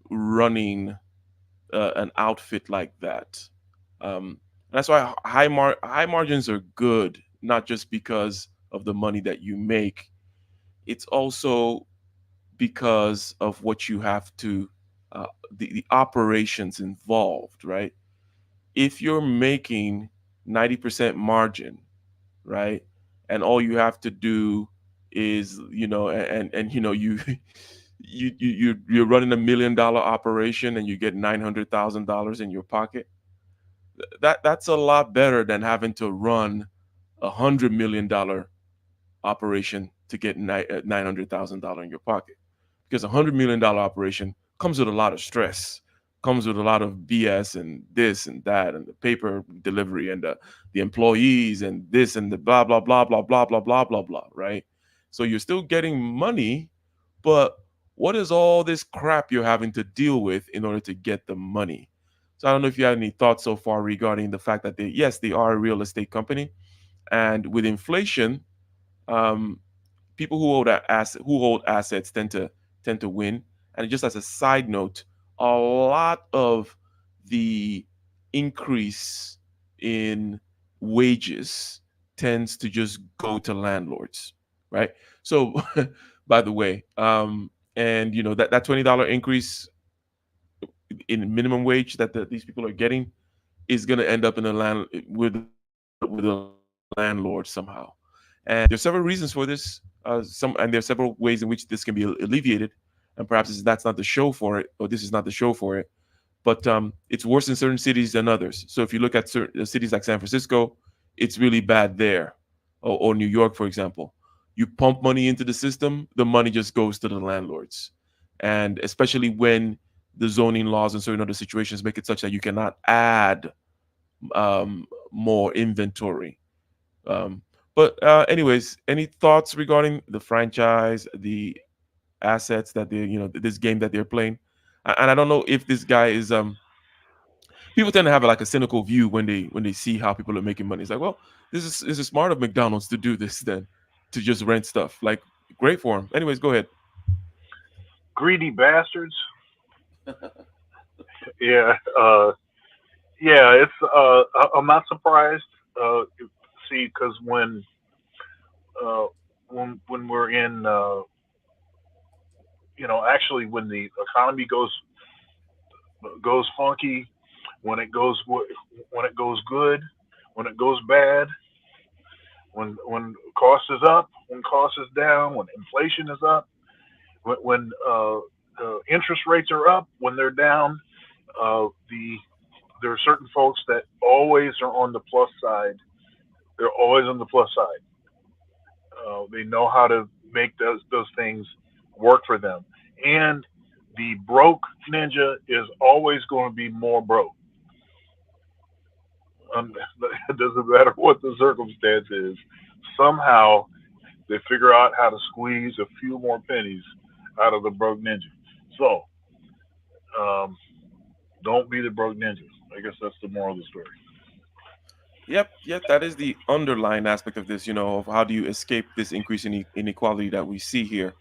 B: running an outfit like that. That's why high margins are good, not just because of the money that you make. It's also because of what you have to, the operations involved, right? If you're making 90% margin, right, and all you have to do is, you're running $1 million operation and you get $900,000 in your pocket, that's a lot better than having to run $100 million operation to get $900,000 in your pocket, because $100 million operation comes with a lot of stress, comes with a lot of BS and this and that and the paper delivery and the employees and this and the blah blah blah blah blah blah blah blah blah, right? So you're still getting money, but what is all this crap you're having to deal with in order to get the money? So I don't know if you have any thoughts so far regarding the fact that they are a real estate company, and with inflation, people who hold assets tend to win. And just as a side note, a lot of the increase in wages tends to just go to landlords, right? So, by the way, and that $20 increase in minimum wage that these people are getting is going to end up in with a landlord somehow. And there's several reasons for this. There's several ways in which this can be alleviated. And perhaps that's not the show for it, or this is not the show for it. but it's worse in certain cities than others. So if you look at certain cities like San Francisco, it's really bad there, or New York, for example. You pump money into the system, the money just goes to the landlords, and especially when the zoning laws and certain other situations make it such that you cannot add more inventory. Um, but anyways, any thoughts regarding the franchise, the assets that they, this game that they're playing? And I don't know if this guy is people tend to have like a cynical view when they see how people are making money. It's like, well, this is smart of McDonald's to do this then, to just rent stuff. Like, great for him. Anyways, go ahead.
C: Greedy bastards. Yeah, yeah. I'm not surprised. See, because uh, when we're in, actually, when the economy goes funky, when it goes good, when it goes bad, when cost is up, when cost is down, when inflation is up, when interest rates are up, when they're down, the there are certain folks that always are on the plus side. They're always on the plus side. They know how to make those things work for them. And the broke ninja is always going to be more broke. It doesn't matter what the circumstance is. Somehow they figure out how to squeeze a few more pennies out of the broke ninja. So um, don't be the broke ninja. I guess that's the moral of the story.
B: Yep, that is the underlying aspect of this, of how do you escape this increase in inequality that we see here?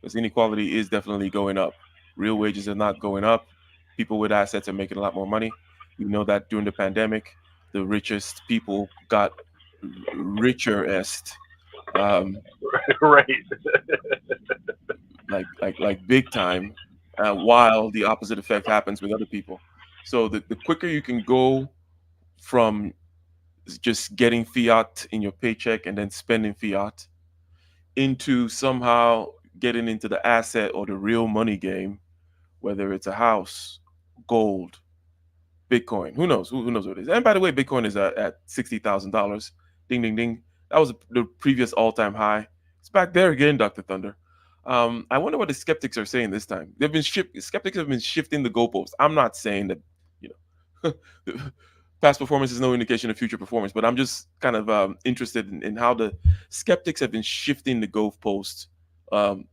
B: Because inequality is definitely going up. Real wages are not going up. People with assets are making a lot more money. We know that during the pandemic, the richest people got richer-est, um,
C: Right.
B: like big time, while the opposite effect happens with other people. So the quicker you can go from just getting fiat in your paycheck and then spending fiat into somehow getting into the asset or the real money game, whether it's a house, gold, Bitcoin. Who knows? Who knows what it is? And by the way, Bitcoin is at $60,000. Ding, ding, ding. That was the previous all-time high. It's back there again, Dr. Thunder. I wonder what the skeptics are saying this time. Skeptics have been shifting the goalposts. I'm not saying that, you know, past performance is no indication of future performance, but I'm just kind of interested in how the skeptics have been shifting the goalposts, um,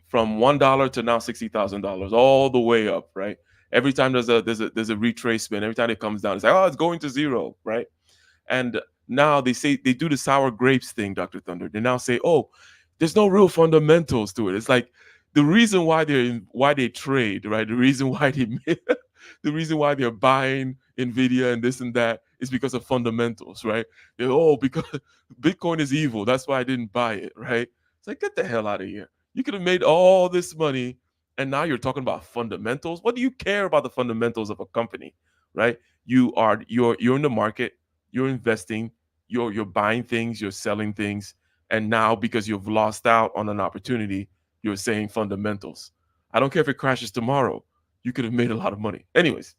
B: from $1 to now $60,000, all the way up, right? Every time there's a retracement, every time it comes down, it's like, oh, it's going to zero, right? And now they say they do the sour grapes thing, Dr. Thunder. They now say, oh, there's no real fundamentals to it. It's like the reason why why they trade, right? The reason why the reason why they're buying Nvidia and this and that is because of fundamentals, right? Oh, because Bitcoin is evil. That's why I didn't buy it, right? It's like, get the hell out of here. You could have made all this money and now you're talking about fundamentals. What do you care about the fundamentals of a company, right? You're in the market, you're investing, you're buying things, you're selling things, and now because you've lost out on an opportunity, you're saying fundamentals. I don't care if it crashes tomorrow. You could have made a lot of money. Anyways,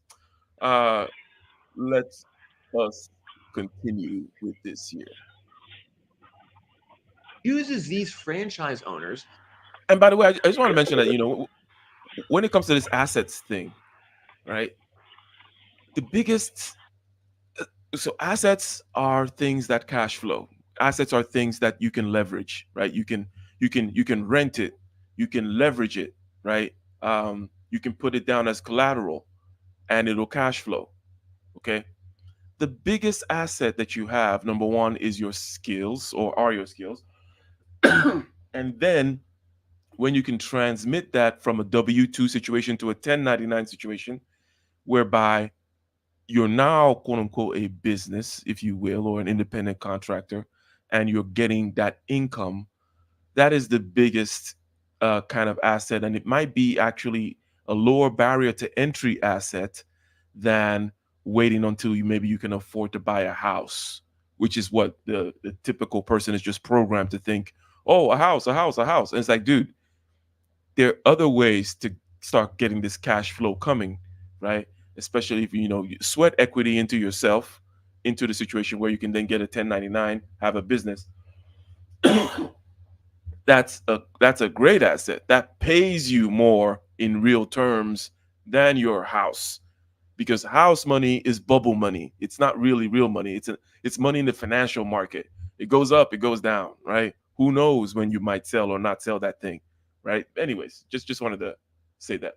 B: uh, let's us continue with this here.
E: Uses these franchise owners.
B: And by the way, I just want to mention that when it comes to this assets thing, right? The biggest so assets are things that cash flow. Assets are things that you can leverage, right? You can rent it, you can leverage it, right? You can put it down as collateral, and it'll cash flow. Okay. The biggest asset that you have, number one, is your skills, or are your skills, and then when you can transmit that from a W-2 situation to a 1099 situation, whereby you're now quote unquote a business, if you will, or an independent contractor, and you're getting that income, that is the biggest kind of asset. And it might be actually a lower barrier to entry asset than waiting until maybe you can afford to buy a house, which is what the typical person is just programmed to think, oh, a house, a house, a house. And it's like, dude, there are other ways to start getting this cash flow coming, right? especially if you sweat equity into yourself, into the situation where you can then get a 1099, have a business. That's a great asset that pays you more in real terms than your house, because house money is bubble money. It's not really real money. It's money in the financial market. It goes up, it goes down, right? Who knows when you might sell or not sell that thing, right? Anyways, just wanted to say that.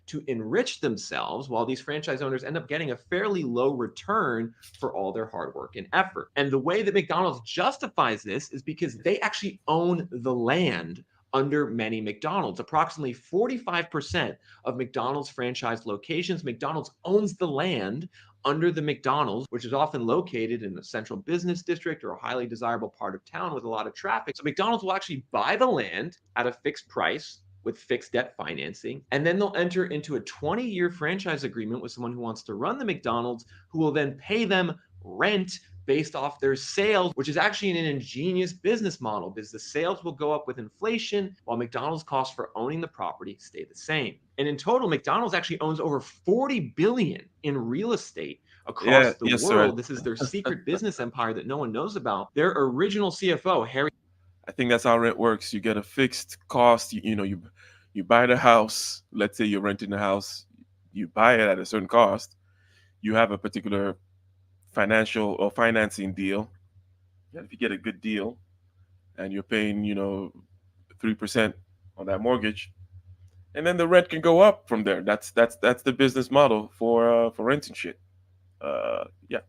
E: To enrich themselves, while these franchise owners end up getting a fairly low return for all their hard work and effort. And the way that McDonald's justifies this is because they actually own the land under many McDonald's. Approximately 45% of McDonald's franchise locations, McDonald's owns the land under the McDonald's, which is often located in a central business district or a highly desirable part of town with a lot of traffic. So McDonald's will actually buy the land at a fixed price with fixed debt financing, and then they'll enter into a 20-year franchise agreement with someone who wants to run the McDonald's, who will then pay them rent based off their sales, which is actually an ingenious business model because the sales will go up with inflation while McDonald's costs for owning the property stay the same. And in total, McDonald's actually owns over 40 billion in real estate
B: Yeah,
E: across the
B: yes, sir.
E: world. This is their secret business empire that no one knows about. Their original CFO, Harry
B: I think that's how rent works. You get a fixed cost. You buy the house. Let's say you're renting the house. You buy it at a certain cost. You have a particular financial or financing deal. And if you get a good deal and you're paying 3% on that mortgage, and then the rent can go up from there. That's the business model for renting shit. Yeah.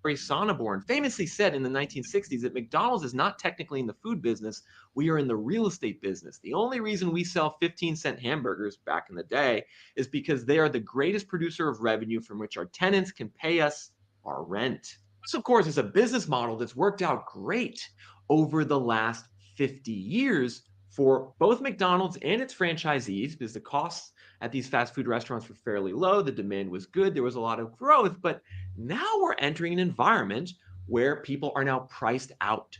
E: Sonneborn famously said in the 1960s that McDonald's is not technically in the food business. We are in the real estate business. The only reason we sell 15-cent hamburgers back in the day is because they are the greatest producer of revenue from which our tenants can pay us our rent. This, of course, is a business model that's worked out great over the last 50 years for both McDonald's and its franchisees because the costs at these fast food restaurants were fairly low. The demand was good. There was a lot of growth, but now we're entering an environment where people are now priced out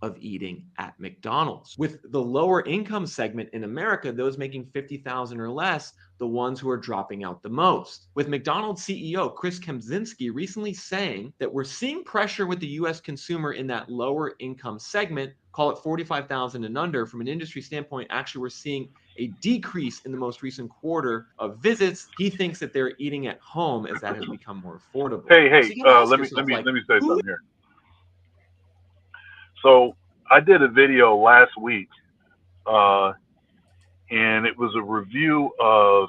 E: of eating at McDonald's. With the lower income segment in America, those making 50,000 or less, the ones who are dropping out the most. With McDonald's CEO Chris Kempczynski recently saying that we're seeing pressure with the US consumer in that lower income segment, call it 45,000 and under. From an industry standpoint, actually we're seeing a decrease in the most recent quarter of visits. He thinks that they're eating at home as that has become more affordable.
C: Hey,
E: So you gotta ask
C: let me
E: yourself, like,
C: say
E: who
C: something here. So I did a video last week, uh, and it was a review of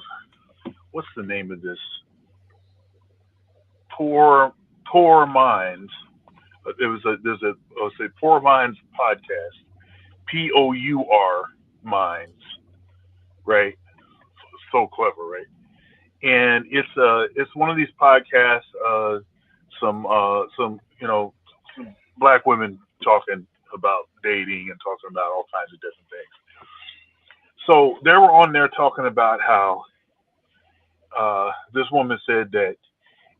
C: what's the name of this? Poor Minds. There's a I'll say Poor Minds podcast. POUR Minds, right? So clever, right? And it's one of these podcasts. Some some black women talking about dating and talking about all kinds of different things. So they were on there talking about how this woman said that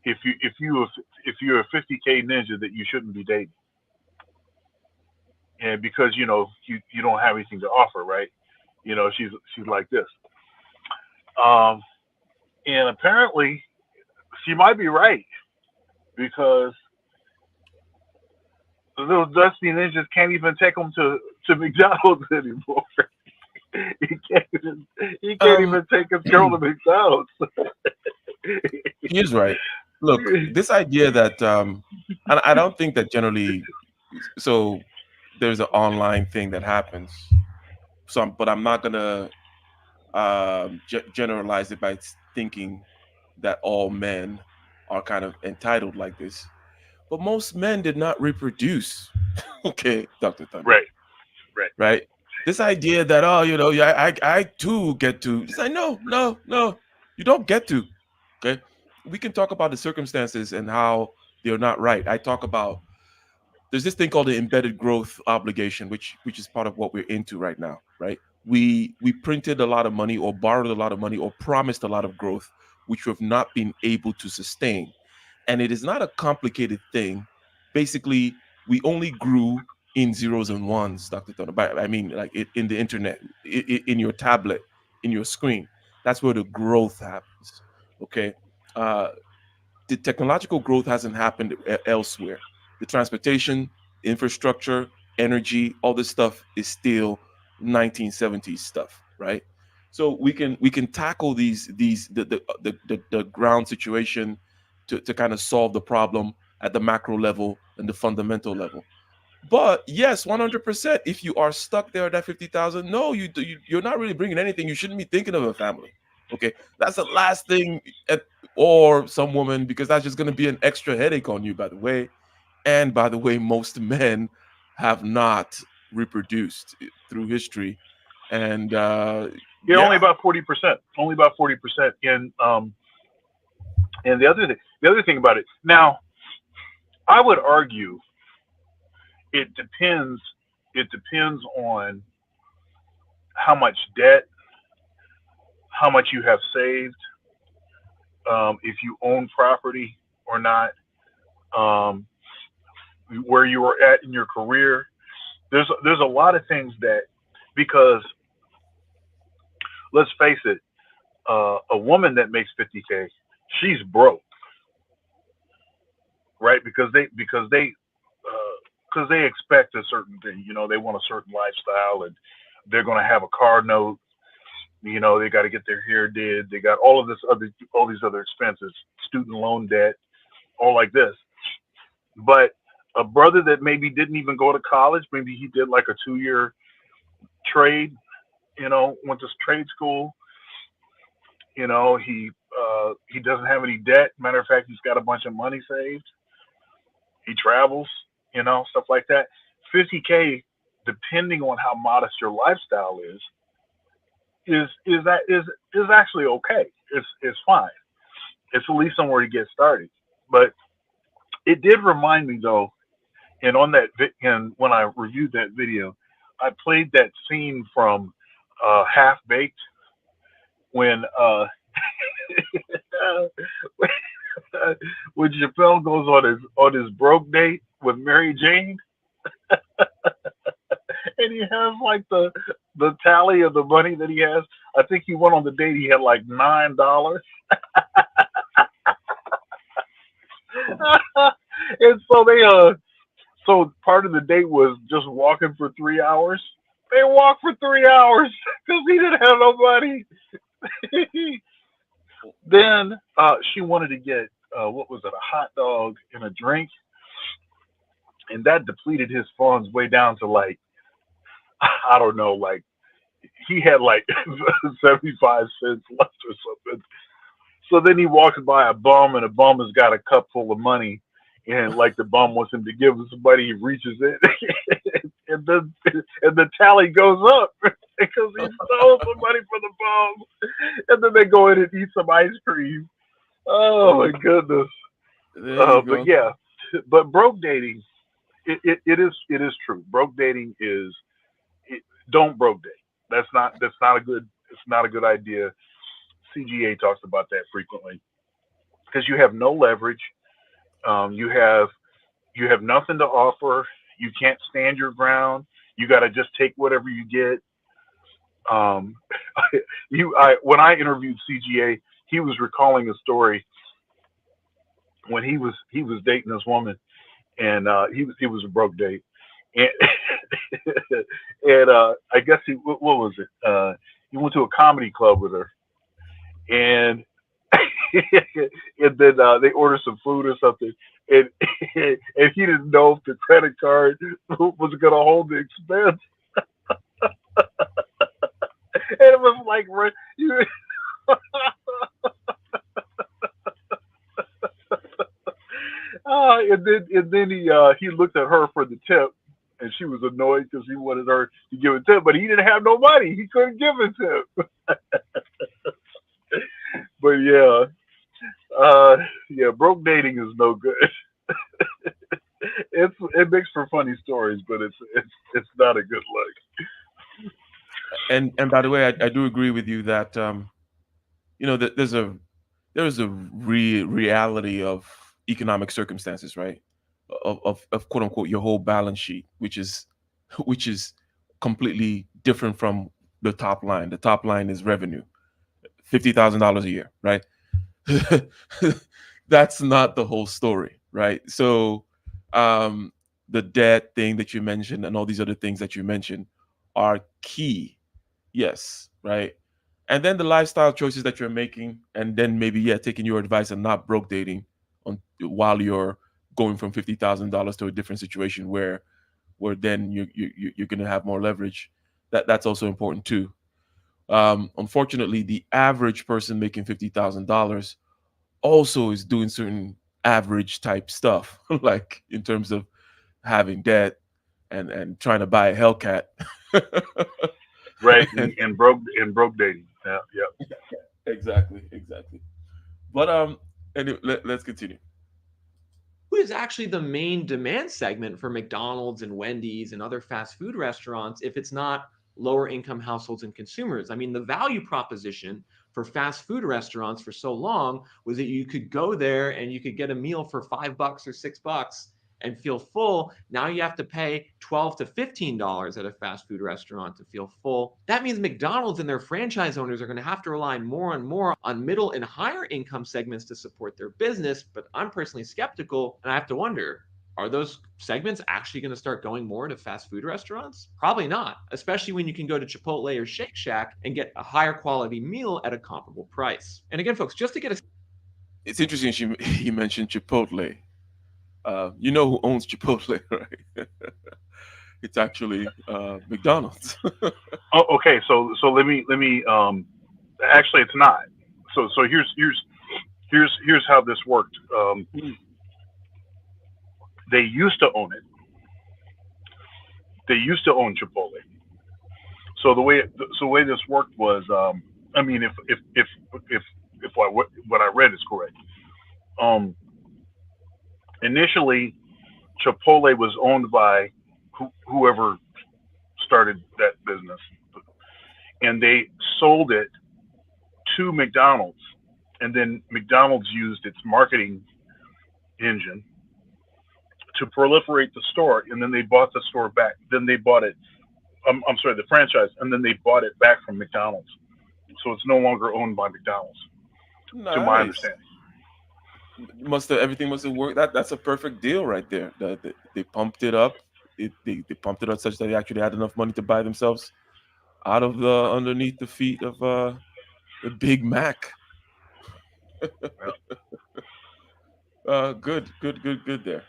C: if you're a 50K ninja that you shouldn't be dating, and because you don't have anything to offer, right? She's like this, um, and apparently she might be right because the little dusty ninjas can't even take them to McDonald's anymore. he can't even he can't
B: Um,
C: even take his girl to McDonald's.
B: he is right. Look, this idea that and I don't think that generally. So there's an online thing that happens. But I'm not gonna generalize it by thinking that all men are kind of entitled like this. But most men did not reproduce. Okay, Dr. Thunder,
C: Right, right.
B: right? This idea that yeah, I too get to. It's like no, you don't get to. Okay, we can talk about the circumstances and how they're not right. I talk about there's this thing called the embedded growth obligation, which is part of what we're into right now, right? We printed a lot of money or borrowed a lot of money or promised a lot of growth, which we have not been able to sustain. And it is not a complicated thing. Basically, we only grew in zeros and ones, Dr. Tono. I mean, like in the internet, in your tablet, in your screen. That's where the growth happens. Okay. uh, the technological growth hasn't happened elsewhere. The transportation, infrastructure, energy, all this stuff is still 1970s stuff, right? So we can tackle these the ground situation to kind of solve the problem at the macro level and the fundamental level. But yes, 100%. If you are stuck there at that 50,000, no, you're not really bringing anything. You shouldn't be thinking of a family. Okay, that's the last thing, or some woman, because that's just going to be an extra headache on you. By the way, and by the way, most men have not reproduced through history, and
C: Yeah, only
B: yeah,
C: about 40%. Only about 40%. And the other thing about it now, I would argue it depends. It depends on how much debt, how much you have saved, if you own property or not, um, where you are at in your career. There's a lot of things that, because let's face it, a woman that makes 50K, she's broke, right? Because they expect a certain thing. You know, they want a certain lifestyle, and they're going to have a car note. You know, they got to get their hair did. They got all these other expenses, student loan debt, all like this. But a brother that maybe didn't even go to college, maybe he did like a 2 year trade. You know, went to trade school. You know, he doesn't have any debt. Matter of fact, he's got a bunch of money saved. He travels. You know, stuff like that. 50K, depending on how modest your lifestyle is that is actually okay. It's fine. It's at least somewhere to get started. But it did remind me though, and and when I reviewed that video, I played that scene from Half Baked when when Chappelle goes on his broke date with Mary Jane, and he has like the tally of the money that he has. I think he went on the date. He had like $9, and so so part of the date was just walking for 3 hours. They walked for 3 hours because he didn't have no money. Then she wanted to get what was it, a hot dog and a drink, and that depleted his funds way down to like, I don't know, like he had like 75 cents left or something. So then he walks by a bum, and a bum has got a cup full of money, and like the bum wants him to give him some money. He reaches it, and the tally goes up because he stole some money from the bum. And then they go in and eat some ice cream. Oh my goodness!
B: there you
C: But
B: go.
C: yeah, but broke dating, it is true. Broke dating is, don't broke date. That's not a good, it's not a good idea. CGA talks about that frequently because you have no leverage. Um, you have you have nothing to offer. You can't stand your ground. You got to just take whatever you get. Um, when I interviewed CGA, he was recalling a story when he was dating this woman, and he was a broke date, and and I guess what was it? He went to a comedy club with her, and and then they ordered some food or something, and and he didn't know if the credit card was going to hold the expense, and it was like you, and then he looked at her for the tip, and she was annoyed because he wanted her to give a tip, but he didn't have no money. He couldn't give a tip. But yeah, yeah, broke dating is no good. It makes for funny stories, but it's not a good look.
B: And by the way, I do agree with you that that there's a reality of economic circumstances, right? Of quote unquote your whole balance sheet, which is completely different from the top line. The top line is revenue, $50,000 a year, right? that's not the whole story, right? So, um, the debt thing that you mentioned and all these other things that you mentioned are key. Yes, right. And then the lifestyle choices that you're making, and then maybe yeah, taking your advice and not broke dating on while you're going from $50,000 to a different situation where then you're going to have more leverage. That's also important too. Unfortunately, the average person making $50,000 also is doing certain average type stuff, like in terms of having debt and trying to buy a Hellcat.
C: Right,
B: And
C: and broke dating. Yeah, yeah.
B: exactly, exactly. But anyway, let's continue.
E: Food is actually the main demand segment for McDonald's and Wendy's and other fast food restaurants if it's not lower income households and consumers. I mean, the value proposition for fast food restaurants for so long was that you could go there and you could get a meal for $5 or $6 and feel full. Now you have to pay $12 to $15 at a fast food restaurant to feel full. That means McDonald's and their franchise owners are going to have to rely more and more on middle and higher income segments to support their business. But I'm personally skeptical, and I have to wonder, are those segments actually going to start going more to fast food restaurants? Probably not, especially when you can go to Chipotle or Shake Shack and get a higher quality meal at a comparable price. And again, folks, just to get a
B: It's interesting he mentioned Chipotle. You know who owns Chipotle, right? It's actually McDonald's.
C: Oh, okay. So let me. Actually, it's not. So here's how this worked. They used to own it. They used to own Chipotle. So the way this worked was, I mean, if what I read is correct, um, initially Chipotle was owned by whoever started that business, and they sold it to McDonald's, and then McDonald's used its marketing engine to proliferate the store, and then they bought the store back. Then they bought it. I'm sorry, the franchise, and then they bought it back from McDonald's. So it's no longer owned by McDonald's, to my
B: Nice.
C: understanding.
B: Must have everything must have worked. That's a perfect deal right there. They pumped it up. They pumped it up such that they actually had enough money to buy themselves out of the underneath the feet of the Big Mac.
C: Yeah.
B: Good there.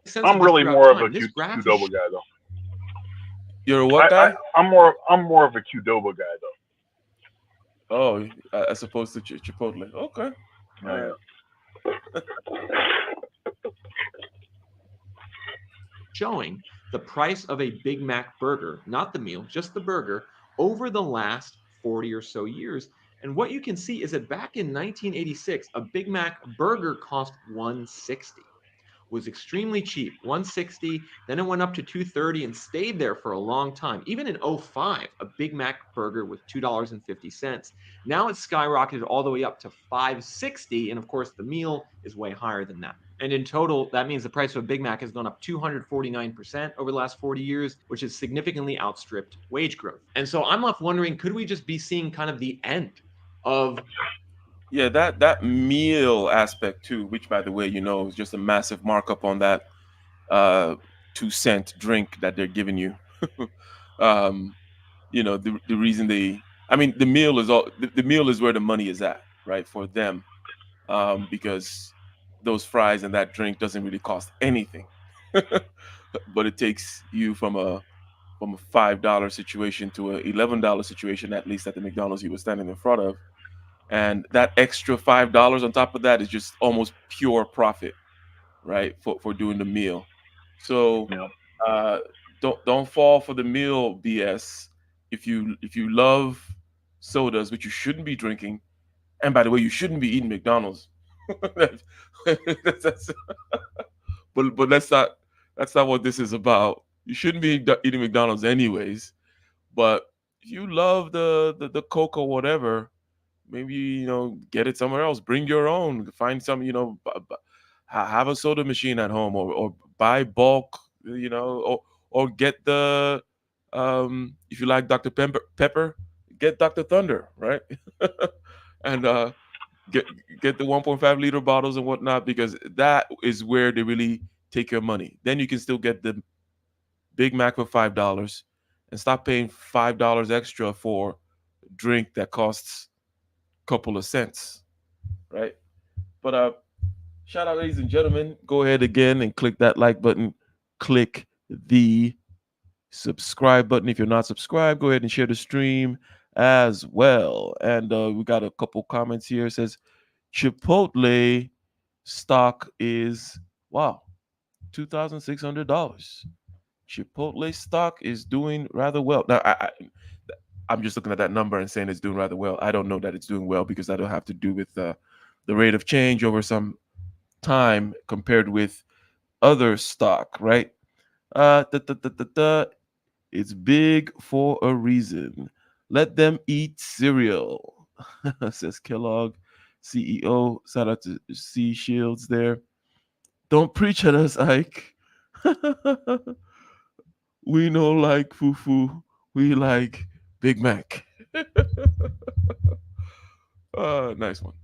E: sense of
C: I'm
E: this
C: really
E: throughout
C: more of a
E: time. This graph is
C: Qdoba guy, though.
B: You're a what guy?
C: I'm more of a Qdoba guy,
B: Oh, as opposed to Chipotle. Okay, all
C: though.
B: right.
E: showing the price of a Big Mac burger, not the meal, just the burger, over the last 40 or so years. And what you can see is that back in 1986, a Big Mac burger cost 160, was extremely cheap, 160. Then it went up to 230 and stayed there for a long time. Even in '05, a Big Mac burger was $2.50. Now it's skyrocketed all the way up to 560, and of course the meal is way higher than that. And in total, that means the price of a Big Mac has gone up 249% over the last 40 years, which has significantly outstripped wage growth. And so I'm left wondering, could we just be seeing kind of the end of
B: Yeah, that meal aspect too, which by the way, is just a massive markup on that uh 2 cent drink that they're giving you. um, the reason I mean, the meal is where the money is at, right? For them. Because those fries and that drink doesn't really cost anything. But it takes you from a $5 situation to a $11 situation, at least at the McDonald's he was standing in front of. And that extra $5 on top of that is just almost pure profit, right? For doing the meal. So
C: Yeah.
B: uh, don't fall for the meal BS. If you love sodas, which you shouldn't be drinking, and by the way, you shouldn't be eating McDonald's. That's- that's- but that's not what this is about. You shouldn't be eating McDonald's anyways. But if you love the Coke or whatever, maybe get it somewhere else. Bring your own. Find some. Have a soda machine at home, or buy bulk. Or get the if you like Dr. Pepper, get Dr. Thunder, right? And get get the 1.5 liter bottles and whatnot, because that is where they really take your money. Then you can still get the Big Mac for $5 and stop paying $5 extra for drink that costs a couple of cents, right? But shout out, ladies and gentlemen. Go ahead again and click that like button. Click the subscribe button. If you're not subscribed, go ahead and share the stream as well. And we got a couple comments here. It says Chipotle stock is, wow, $2,600. Chipotle stock is doing rather well. Now, I'm just looking at that number and saying it's doing rather well. I don't know that it's doing well because that'll have to do with the rate of change over some time compared with other stock, right? Da, da, da, da, da. It's big for a reason. Let them eat cereal, says Kellogg CEO. Shout out to C Shields there. Don't preach at us, Ike. We no like fufu. We like Big Mac. Nice one.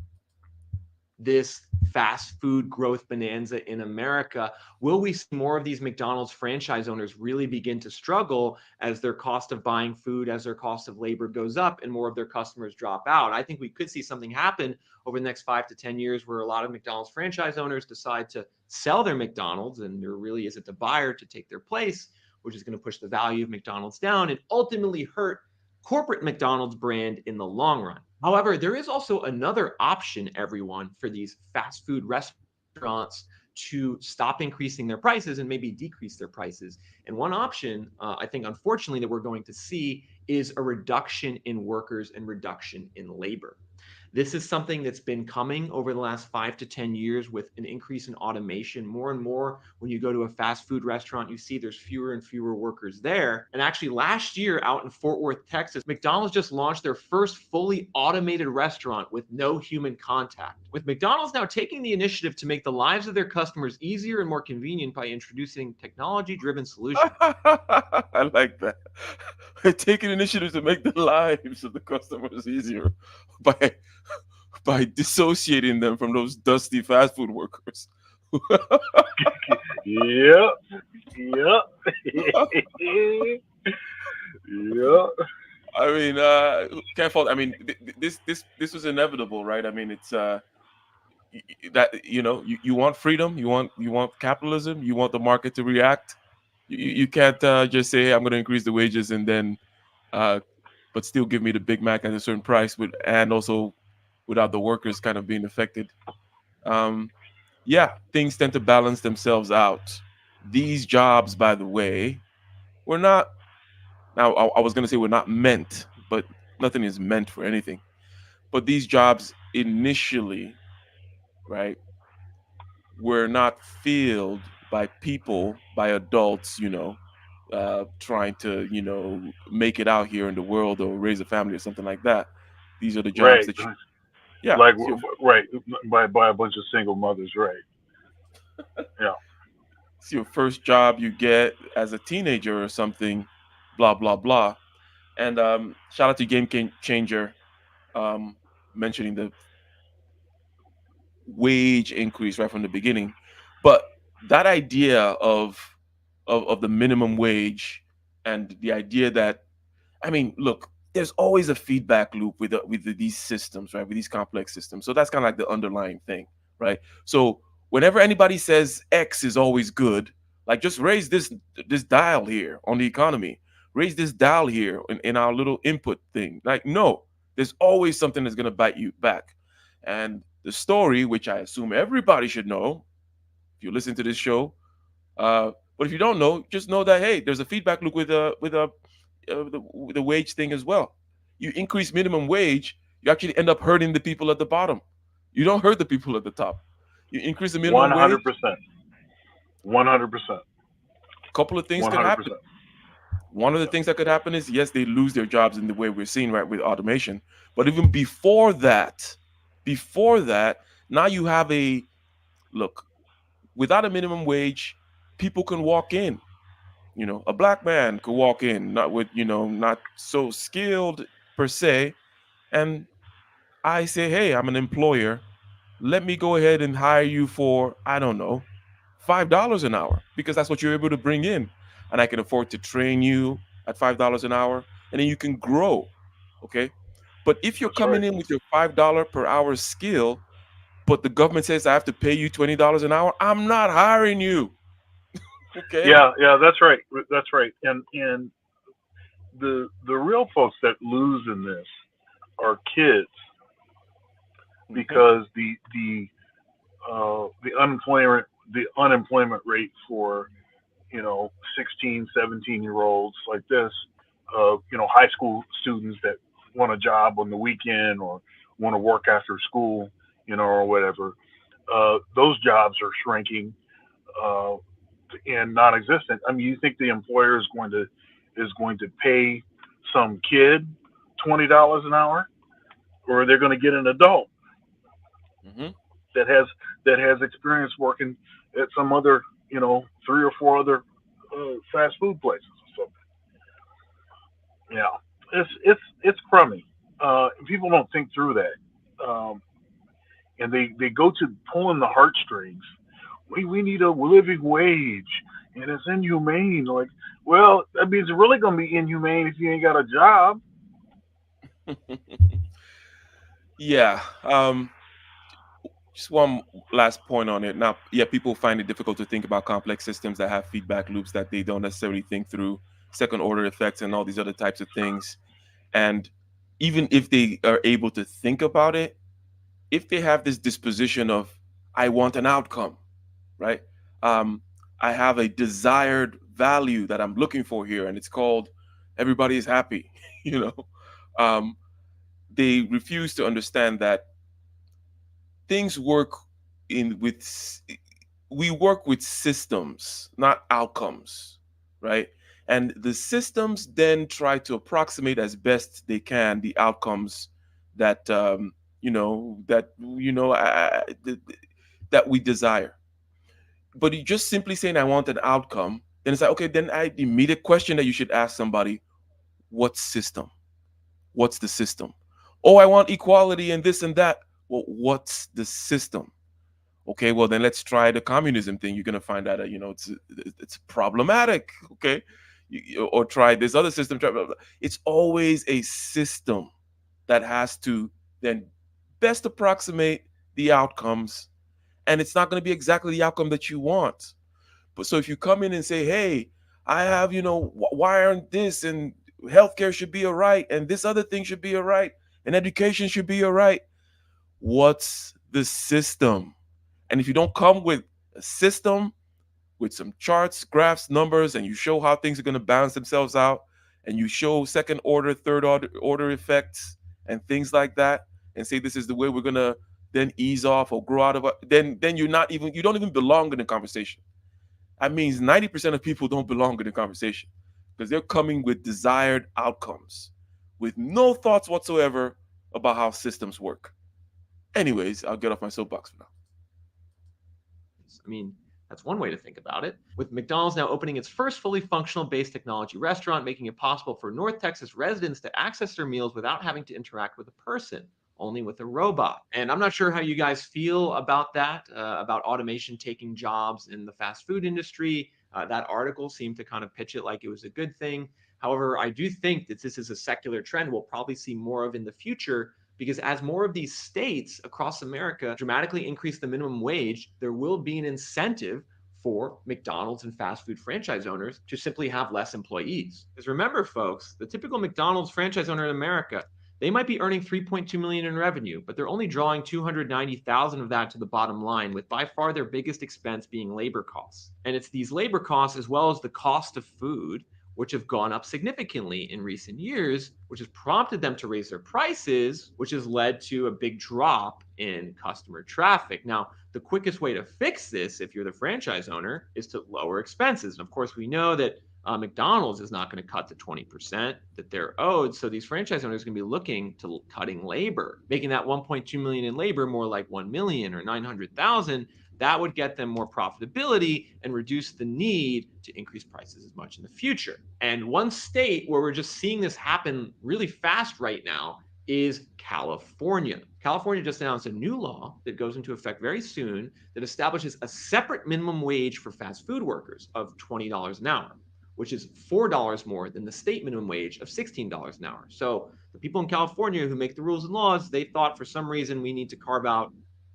E: This fast food growth bonanza in America, will we see more of these McDonald's franchise owners really begin to struggle as their cost of buying food, as their cost of labor goes up, and more of their customers drop out? I think we could see something happen over the next 5 to 10 years where a lot of McDonald's franchise owners decide to sell their McDonald's, and there really isn't a buyer to take their place, which is going to push the value of McDonald's down and ultimately hurt corporate McDonald's brand in the long run. However, there is also another option, everyone, for these fast food restaurants to stop increasing their prices and maybe decrease their prices. And one option, I think, unfortunately, that we're going to see is a reduction in workers and reduction in labor. This is something that's been coming over the last 5 to 10 years with an increase in automation. More and more, when you go to a fast food restaurant, you see there's fewer and fewer workers there. And actually, last year out in Fort Worth, Texas, McDonald's just launched their first fully automated restaurant with no human contact. With McDonald's now taking the initiative to make the lives of their customers easier and more convenient by introducing technology-driven solutions.
B: I like that. Taking initiatives to make the lives of the customers easier by dissociating them from those dusty fast food workers.
C: Yep. Yep. Yep.
B: I mean, can't fault. I mean, this was inevitable, right? I mean, it's that you want freedom, you want capitalism, you want the market to react. You can't just say, hey, I'm going to increase the wages and then, but still give me the Big Mac at a certain price, and also without the workers kind of being affected. Yeah, things tend to balance themselves out. These jobs, by the way, were not. Now, I was going to say we're not meant, but nothing is meant for anything. But these jobs initially, right, were not filled by people, by adults, trying to, make it out here in the world or raise a family or something like that. These are the jobs
C: Right.
B: that yeah,
C: Like right by a bunch of single mothers. Right. Yeah.
B: it's your first job you get as a teenager or something, blah, blah, blah. And shout out to Changer um, mentioning the wage increase right from the beginning. But that idea of the minimum wage and the idea that, I mean, look, there's always a feedback loop with these systems, right? With these complex systems. So that's kind of like the underlying thing, right? So whenever anybody says X is always good, like just raise this dial here on the economy, raise this dial here in our little input thing. Like, no, there's always something that's gonna bite you back. And the story, which I assume everybody should know, if you listen to this show, but if you don't know, just know that hey, there's a feedback loop with the wage thing as well. You increase minimum wage, you actually end up hurting the people at the bottom. You don't hurt the people at the top. You increase the
C: One
B: minimum wage,
C: hundred percent. 100%.
B: a couple of things could happen.
C: 100%.
B: One of the things that could happen is yes, they lose their jobs in the way we're seeing right with automation. But even before that, now you have a look. Without a minimum wage, people can walk in. A black man could walk in, not with, not so skilled per se, and I say, hey, I'm an employer. Let me go ahead and hire you for, I don't know, $5 an hour because that's what you're able to bring in. And I can afford to train you at $5 an hour and then you can grow. Okay. But if you're
C: That's right.
B: coming in with your $5 per hour skill, but the government says I have to pay you $20 an hour, I'm not hiring you. Okay.
C: Yeah, yeah, that's right. That's right. And the real folks that lose in this are kids
B: Hmm.
C: because the unemployment rate for 16, 17 year olds like this, high school students that want a job on the weekend or want to work after school, or whatever. Those jobs are shrinking uh, and non-existent. I mean, you think the employer is going to pay some kid $20 an hour, or they're going to get an adult
B: Hmm.
C: that has experience working at some other, three or four other fast food places or something. Yeah, it's crummy. People don't think through that, and they go to pulling the heartstrings. We need a living wage, and it's inhumane. Like, well, that means it's really gonna be inhumane if you ain't got a job.
B: Yeah. Just one last point on it. Now, yeah, people find it difficult to think about complex systems that have feedback loops that they don't necessarily think through, second order effects, and all these other types of things. And even if they are able to think about it, if they have this disposition of, I want an outcome, right? Um, I have a desired value that I'm looking for here, and it's called everybody is happy, you know. Um, they refuse to understand that things work in with we work with systems, not outcomes, right? And the systems then try to approximate as best they can the outcomes that that we desire. But you just simply saying I want an outcome, then it's like, okay, then the immediate question that you should ask somebody: what system? What's the system? Oh, I want equality and this and that. Well, what's the system? Okay, well then let's try the communism thing. You're gonna find out that it's problematic. Okay, or try this other system. Blah, blah, blah. It's always a system that has to then best approximate the outcomes, and it's not going to be exactly the outcome that you want. But so if you come in and say, "Hey, I have why aren't this and healthcare should be all right, and this other thing should be all right, and education should be all right," what's the system? And if you don't come with a system with some charts, graphs, numbers, and you show how things are going to balance themselves out, and you show second order, third order effects and things like that, and say this is the way we're going to then ease off or grow out of it, then you don't even belong in the conversation. That means 90% of people don't belong in the conversation because they're coming with desired outcomes with no thoughts whatsoever about how systems work. Anyways, I'll get off my soapbox for now.
E: I mean, that's one way to think about it. With McDonald's now opening its first fully functional base technology restaurant, making it possible for North Texas residents to access their meals without having to interact with a person, only with a robot. And I'm not sure how you guys feel about that, about automation taking jobs in the fast food industry. That article seemed to kind of pitch it like it was a good thing. However, I do think that this is a secular trend we'll probably see more of in the future, because as more of these states across America dramatically increase the minimum wage, there will be an incentive for McDonald's and fast food franchise owners to simply have less employees. Because remember, folks, the typical McDonald's franchise owner in America, they might be earning 3.2 million in revenue, but they're only drawing 290,000 of that to the bottom line, with by far their biggest expense being labor costs. And it's these labor costs as well as the cost of food, which have gone up significantly in recent years, which has prompted them to raise their prices, which has led to a big drop in customer traffic. Now, the quickest way to fix this, if you're the franchise owner, is to lower expenses. And of course, we know that McDonald's is not going to cut the 20% that they're owed. So these franchise owners are going to be looking to cutting labor, making that 1.2 million in labor more like 1 million or 900,000. That would get them more profitability and reduce the need to increase prices as much in the future. And one state where we're just seeing this happen really fast right now is California. California just announced a new law that goes into effect very soon that establishes a separate minimum wage for fast food workers of $20 an hour, which is $4 more than the state minimum wage of $16 an hour. So the people in California who make the rules and laws, they thought for some reason we need to carve out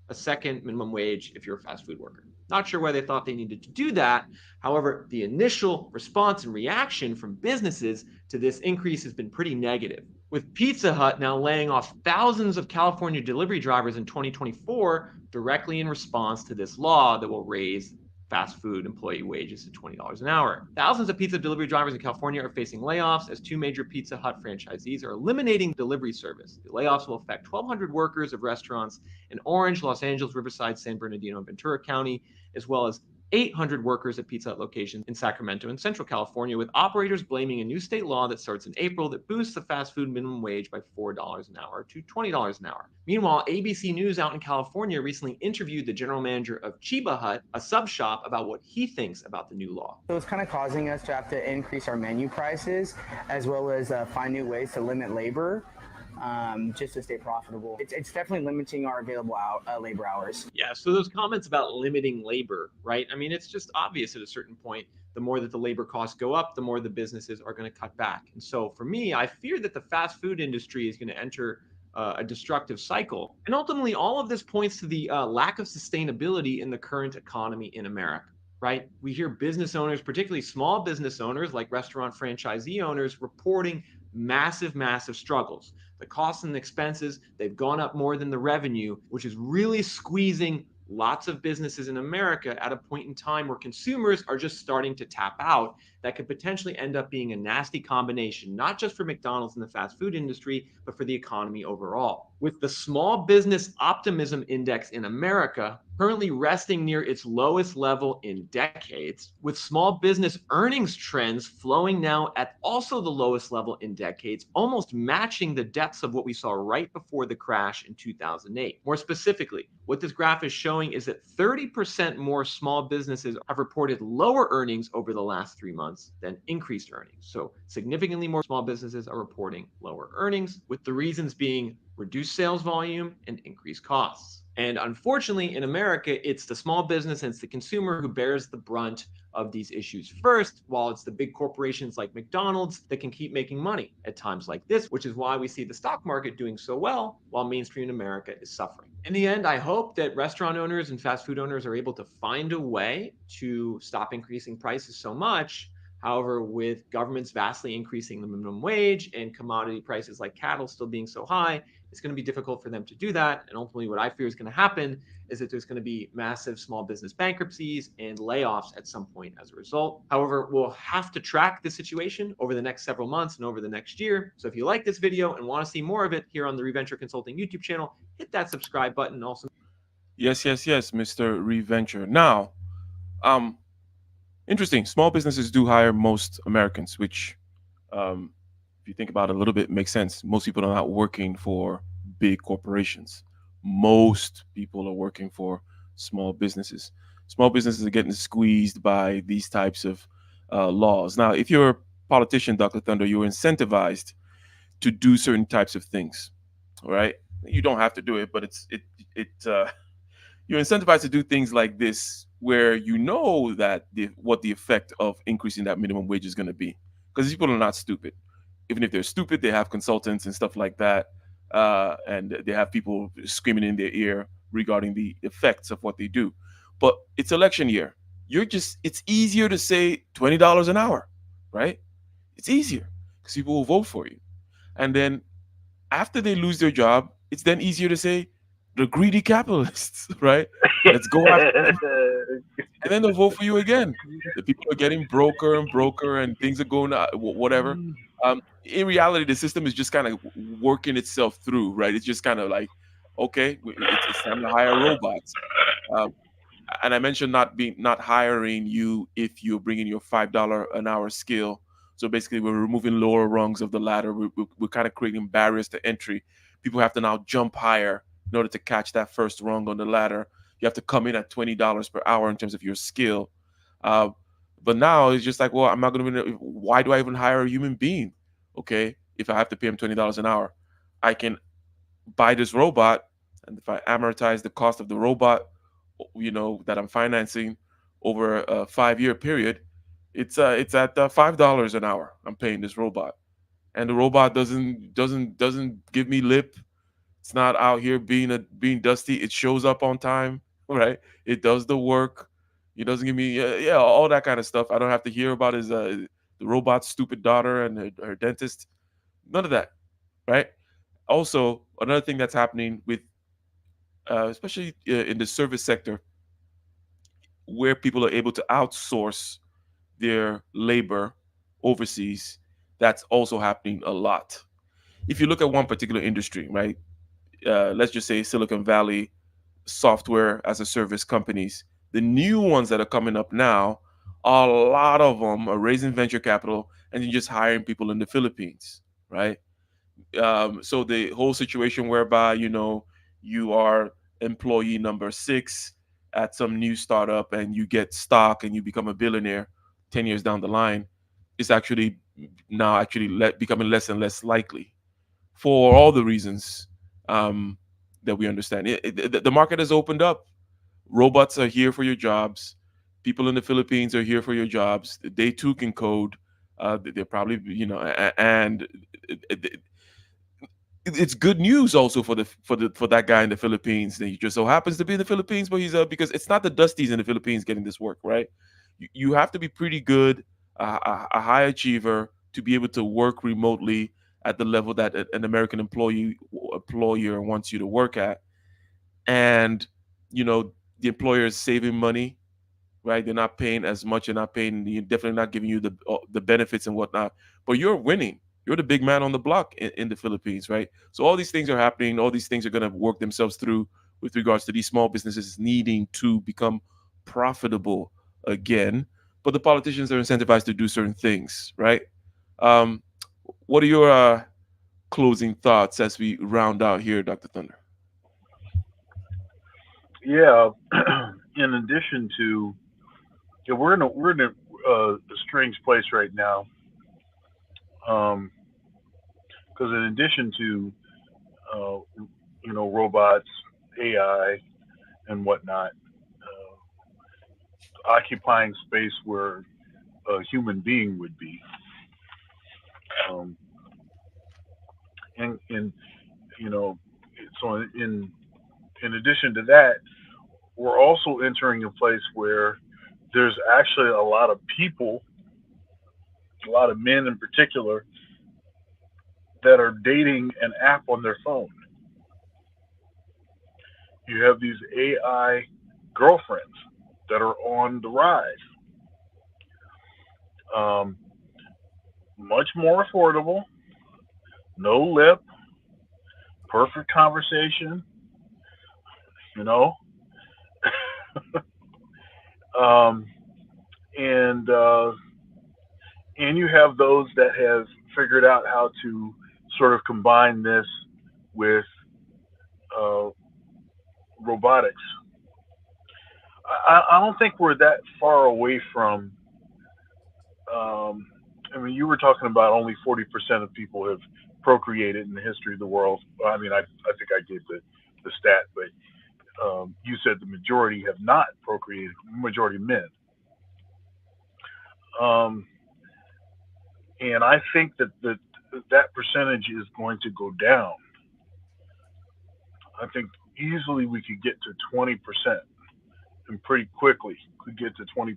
E: a second minimum wage if you're a fast food worker. Not sure why they thought they needed to do that. However, the initial response and reaction from businesses to this increase has been pretty negative, with Pizza Hut now laying off thousands of California delivery drivers in 2024 directly in response to this law that will raise fast food employee wages to $20 an hour. Thousands of pizza delivery drivers in California are facing layoffs as two major Pizza Hut franchisees are eliminating delivery service. The layoffs will affect 1,200 workers of restaurants in Orange, Los Angeles, Riverside, San Bernardino, and Ventura County, as well as 800 workers at Pizza Hut locations in Sacramento and Central California, with operators blaming a new state law that starts in April that boosts the fast food minimum wage by $4 an hour to $20 an hour. Meanwhile, ABC News out in California recently interviewed the general manager of Chiba Hut, a sub shop, about what he thinks about the new law.
F: So it's kind of causing us to have to increase our menu prices as well as find new ways to limit labor. Just to stay profitable. It's definitely limiting our available labor hours.
E: Yeah, so those comments about limiting labor, right? I mean, it's just obvious at a certain point, the more that the labor costs go up, the more the businesses are going to cut back. And so for me, I fear that the fast food industry is going to enter a destructive cycle. And ultimately, all of this points to the lack of sustainability in the current economy in America. Right? We hear business owners, particularly small business owners like restaurant franchisee owners, reporting massive, massive struggles. The costs and expenses, they've gone up more than the revenue, which is really squeezing lots of businesses in America at a point in time where consumers are just starting to tap out. That could potentially end up being a nasty combination, not just for McDonald's and the fast food industry, but for the economy overall. With the small business optimism index in America currently resting near its lowest level in decades, with small business earnings trends flowing now at also the lowest level in decades, almost matching the depths of what we saw right before the crash in 2008. More specifically, what this graph is showing is that 30% more small businesses have reported lower earnings over the last 3 months than increased earnings. So significantly more small businesses are reporting lower earnings, with the reasons being reduced sales volume and increased costs. And unfortunately, in America, it's the small business and it's the consumer who bears the brunt of these issues first, while it's the big corporations like McDonald's that can keep making money at times like this, which is why we see the stock market doing so well while mainstream America is suffering. In the end, I hope that restaurant owners and fast food owners are able to find a way to stop increasing prices so much. However, with governments vastly increasing the minimum wage and commodity prices like cattle still being so high, it's going to be difficult for them to do that. And ultimately, what I fear is going to happen is that there's going to be massive small business bankruptcies and layoffs at some point as a result. However, we'll have to track the situation over the next several months and over the next year. So if you like this video and want to see more of it here on the Reventure Consulting YouTube channel, hit that subscribe button. Also,
B: Yes, Mr. Reventure. Now, interesting. Small businesses do hire most Americans, which, if you think about it a little bit, makes sense. Most people are not working for big corporations. Most people are working for small businesses. Small businesses are getting squeezed by these types of laws. Now, if you're a politician, Dr. Thunder, you're incentivized to do certain types of things. All right, you don't have to do it, but you're incentivized to do things like this, where you know that what the effect of increasing that minimum wage is going to be, because these people are not stupid. Even if they're stupid, they have consultants and stuff like that, and they have people screaming in their ear regarding the effects of what they do. But it's election year. It's easier to say $20 an hour, right? It's easier because people will vote for you. And then after they lose their job, it's then easier to say the greedy capitalists, right? Let's go after them. And then they'll vote for you again. The people are getting broker and things are going whatever. In reality, the system is just kind of working itself through, right? It's just kind of like, okay, it's time to hire robots. And I mentioned not hiring you if you're bringing your $5 an hour skill. So basically, we're removing lower rungs of the ladder. We're kind of creating barriers to entry. People have to now jump higher in order to catch that first rung on the ladder. You have to come in at $20 per hour in terms of your skill. But now it's just like, well, I'm not going to. Why do I even hire a human being? Okay, if I have to pay him $20 an hour, I can buy this robot, and if I amortize the cost of the robot, that I'm financing over a 5 year period, it's at $5 an hour. I'm paying this robot, and the robot doesn't give me lip. It's not out here being dusty. It shows up on time, right? It does the work. It doesn't give me all that kind of stuff. I don't have to hear about his the robot's stupid daughter and her dentist. None of that, right? Also, another thing that's happening with especially in the service sector, where people are able to outsource their labor overseas, that's also happening a lot. If you look at one particular industry, right? Let's just say Silicon Valley software as a service companies, the new ones that are coming up now, a lot of them are raising venture capital and just hiring people in the Philippines, right? So the whole situation whereby you are employee number 6 at some new startup and you get stock and you become a billionaire 10 years down the line is actually now actually becoming less and less likely for all the reasons that we understand. The market has opened up. Robots are here for your jobs. People in the Philippines are here for your jobs. They too can code. They're probably, and it's good news also for that guy in the Philippines. That he just so happens to be in the Philippines, but he's because it's not the Dusties in the Philippines getting this work, right? You have to be pretty good, a high achiever to be able to work remotely at the level that an American employer wants you to work at, and the employer is saving money, right? They're not paying as much. They're not paying. You're definitely not giving you the benefits and whatnot. But you're winning. You're the big man on the block in the Philippines, right? So all these things are happening. All these things are going to work themselves through with regards to these small businesses needing to become profitable again. But the politicians are incentivized to do certain things, right? Um, what are your closing thoughts as we round out here, Dr. Thunder?
C: Yeah. In addition to, yeah, we're in a strange place right now. Because in addition to uh, robots, AI, and whatnot, occupying space where a human being would be, um, and you know, so in addition to that, we're also entering a place where there's actually a lot of people, a lot of men in particular, that are dating an app on their phone. You have these AI girlfriends that are on the rise. Um, Much more affordable, no lip, perfect conversation, you know. um, and and you have those that have figured out how to sort of combine this with uh, robotics. I don't think we're that far away from. Um, I mean, you were talking about only 40% of people have procreated in the history of the world. Well, I mean, I think I gave the stat, but you said the majority have not procreated, majority men. Um, and I think that percentage is going to go down. I think easily we could get to 20%, and pretty quickly could get to 20%,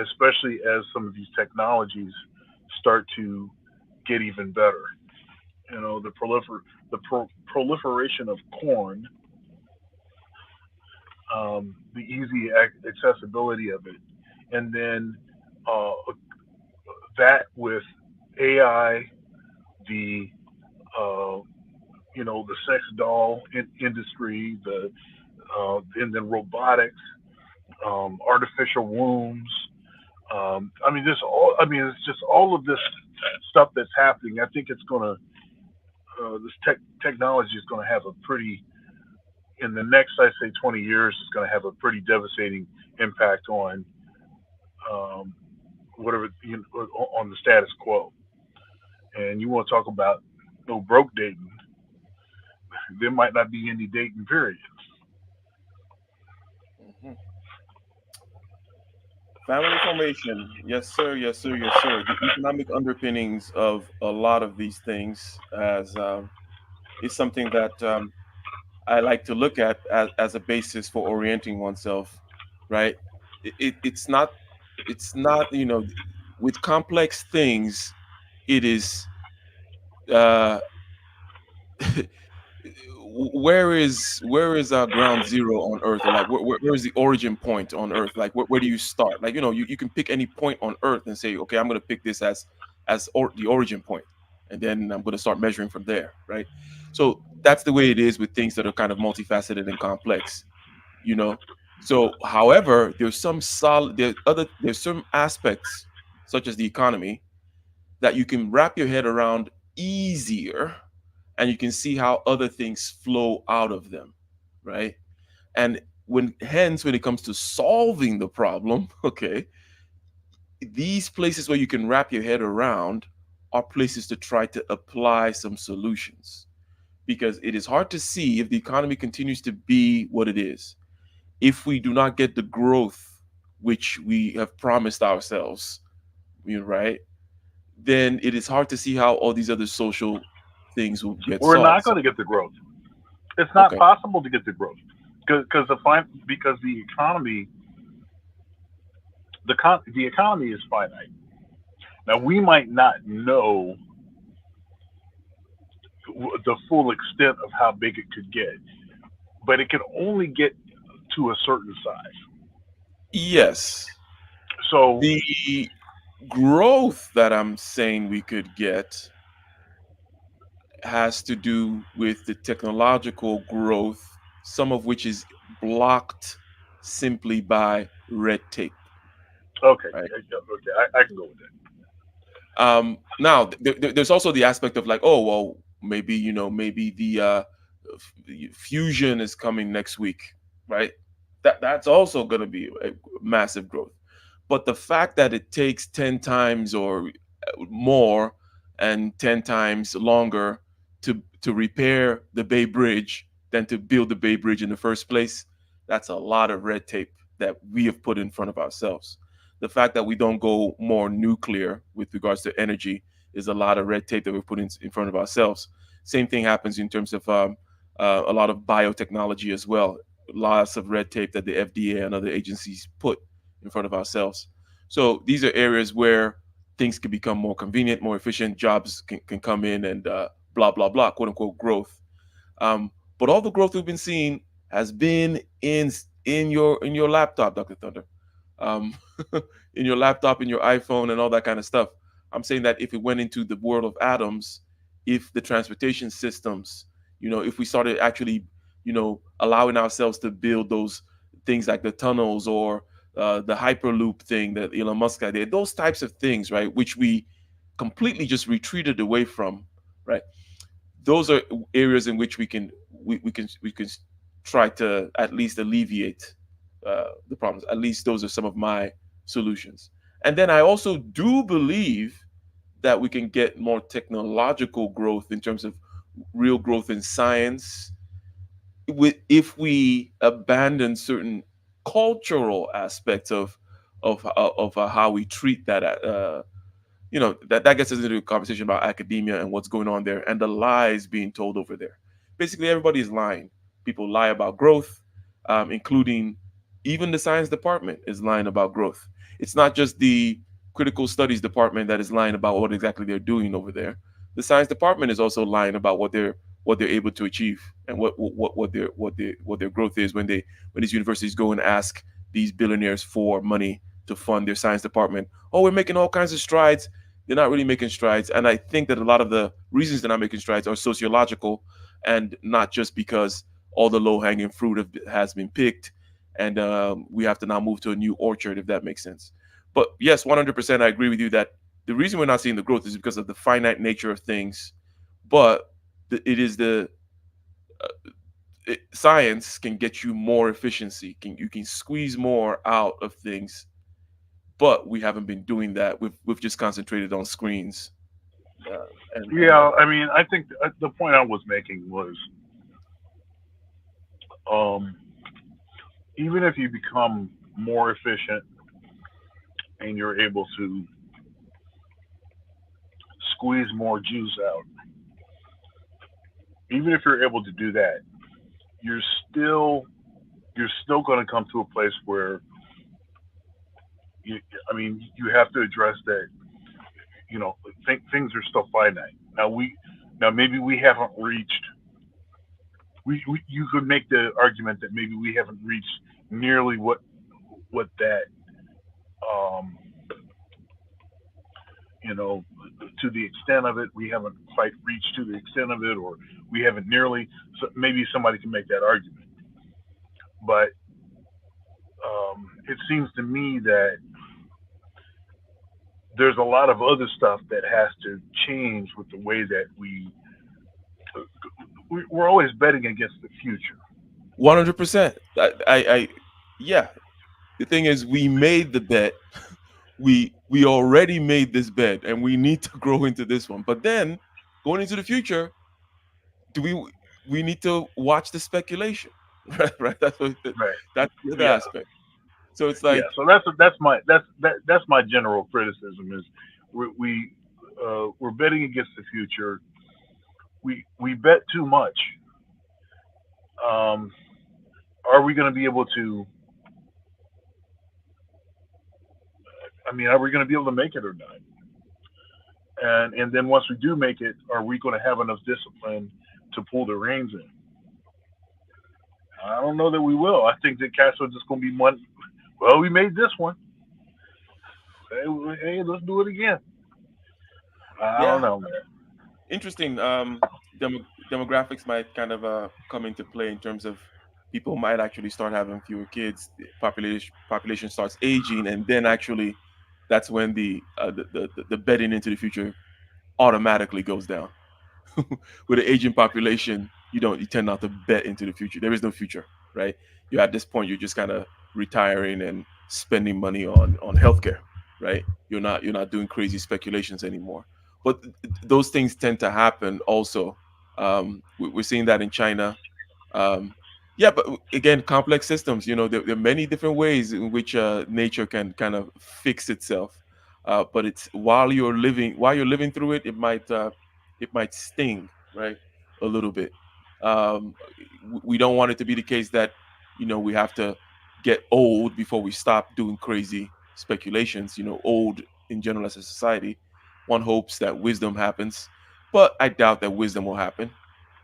C: especially as some of these technologies start to get even better. You know, proliferation of corn, the easy accessibility of it, and then uh, that with AI, the uh, the sex doll industry, and then robotics, artificial wombs. I mean, it's just all of this stuff that's happening. I think it's gonna this technology is gonna have a pretty in the next, I say, 20 years, is going to have a pretty devastating impact on whatever on the status quo. And you want to talk about no broke dating, there might not be any dating period.
B: Mhm. Family formation, yes sir, yes sir, yes sir. The economic underpinnings of a lot of these things as is something that I like to look at as a basis for orienting oneself, right? It's not with complex things, it is uh where is our ground zero on earth, or like where is the origin point on earth, like where do you start, like you can pick any point on earth and say, okay, I'm going to pick this as the origin point, and then I'm going to start measuring from there, right? So that's the way it is with things that are kind of multifaceted and complex, you know. So however, there's some aspects such as the economy that you can wrap your head around easier, and you can see how other things flow out of them, right? And when it comes to solving the problem, okay, these places where you can wrap your head around are places to try to apply some solutions, because it is hard to see if the economy continues to be what it is, if we do not get the growth which we have promised ourselves, right? Then it is hard to see how all these other social things will get
C: We're
B: solved.
C: not
B: So,
C: going to get the growth. It's not
B: okay.
C: possible to get the growth because the economy the economy is finite. Now we might not know the full extent of how big it could get, but it can only get to a certain size.
B: Yes.
C: So
B: The growth that I'm saying we could get has to do with the technological growth, some of which is blocked simply by red tape,
C: okay,
B: right?
C: okay, I can go with that.
B: Now, there's also the aspect of like, oh, well, maybe, maybe the fusion is coming next week, right? That's also going to be a massive growth. But the fact that it takes 10 times or more and 10 times longer to repair the Bay Bridge than to build the Bay Bridge in the first place, that's a lot of red tape that we have put in front of ourselves. The fact that we don't go more nuclear with regards to energy is a lot of red tape that we put in front of ourselves. Same thing happens in terms of a lot of biotechnology as well. Lots of red tape that the FDA and other agencies put in front of ourselves. So these are areas where things can become more convenient, more efficient, jobs can come in, and blah, blah, blah, quote unquote growth. But all the growth we've been seeing has been in your laptop, Dr. Thunder, um, in your laptop, in your iPhone, and all that kind of stuff. I'm saying that if it went into the world of atoms, if the transportation systems, if we started actually, allowing ourselves to build those things like the tunnels or the hyperloop thing that Elon Musk did, those types of things, right, which we completely just retreated away from, right? Those are areas in which we can try to at least alleviate the problems. At least those are some of my solutions. And then I also do believe that we can get more technological growth in terms of real growth in science, if we abandon certain cultural aspects of how we treat that that gets us into a conversation about academia and what's going on there and the lies being told over there. Basically, everybody is lying. People lie about growth, including even the science department is lying about growth. It's not just the critical studies department that is lying about what exactly they're doing over there. The science department is also lying about what they're able to achieve and what their growth is when these universities go and ask these billionaires for money to fund their science department. Oh, we're making all kinds of strides. They're not really making strides. And I think that a lot of the reasons they're not making strides are sociological, and not just because all the low hanging fruit has been picked. And we have to now move to a new orchard, if that makes sense. But yes, 100%, I agree with you that the reason we're not seeing the growth is because of the finite nature of things. But it is science can get you more efficiency. You can squeeze more out of things, but we haven't been doing that. We've just concentrated on screens. And
C: Yeah, I mean, I think the point I was making was, um, even if you become more efficient and you're able to squeeze more juice out, even if you're able to do that, you're still you're still going to come to a place where you, I mean, you have to address that. You know, things are still finite. Now maybe we haven't reached. You could make the argument that maybe we haven't reached nearly what that um, you know, to the extent of it, we haven't quite reached to the extent of it, or we haven't nearly. So maybe somebody can make that argument, but it seems to me that there's a lot of other stuff that has to change with the way that we're always betting against the future.
B: 100%. Yeah. The thing is, we made the bet. We already made this bet, and we need to grow into this one. But then, going into the future, do we need to watch the speculation, right? Right.
C: Right.
B: That's the other
C: Yeah.
B: aspect. So it's
C: Yeah.
B: like,
C: So that's my general criticism is we're betting against the future. We bet too much. Um, are we going to be able to? I mean, are we going to be able to make it or not? And then once we do make it, are we going to have enough discipline to pull the reins in? I don't know that we will. I think that cats are just going to be one. Well, we made this one. Hey, let's do it again. I don't
B: yeah,
C: know, man.
B: interesting. Demographics might kind of come into play in terms of people might actually start having fewer kids. The population starts aging, and then actually, that's when the betting into the future automatically goes down. With an aging population, you tend not to bet into the future. There is no future, right? You're at this point, you're just kind of retiring and spending money on healthcare, right? You're not doing crazy speculations anymore. But those things tend to happen also. We're seeing that in China. Um, yeah, but again, complex systems. There are many different ways in which nature can kind of fix itself. But it's while you're living through it, it might sting, right, a little bit. We don't want it to be the case that we have to get old before we stop doing crazy speculations. Old in general as a society. One hopes that wisdom happens, but I doubt that wisdom will happen.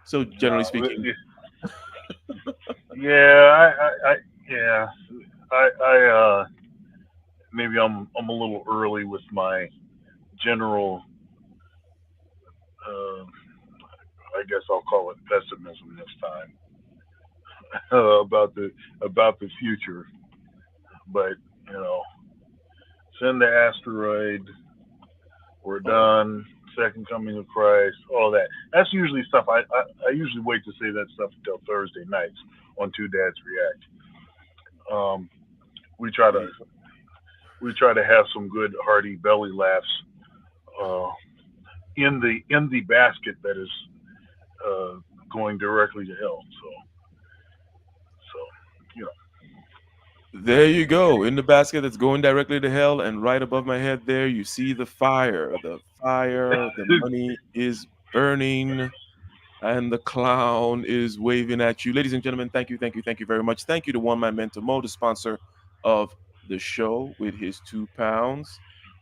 B: So generally
C: No,
B: speaking,
C: yeah, yeah, maybe I'm a little early with my general, uh, I guess I'll call it pessimism this time about the future. But you know, send the asteroid. We're
B: oh,
C: done. Second coming of Christ. All that. That's usually stuff. I usually wait to say that stuff until Thursday nights on Two Dads React. Um, we try
B: there
C: to
B: you go.
C: we try to have some good hearty belly laughs uh, in the basket that is uh, going directly to hell. So you know.
B: There you go. In the basket that's going directly to hell, and right above my head there, you see the fire. The fire, the money is burning, and the clown is waving at you. Ladies and gentlemen, thank you, thank you, thank you very much. Thank you to One Man Mentor Mo, the sponsor of the show with his £2.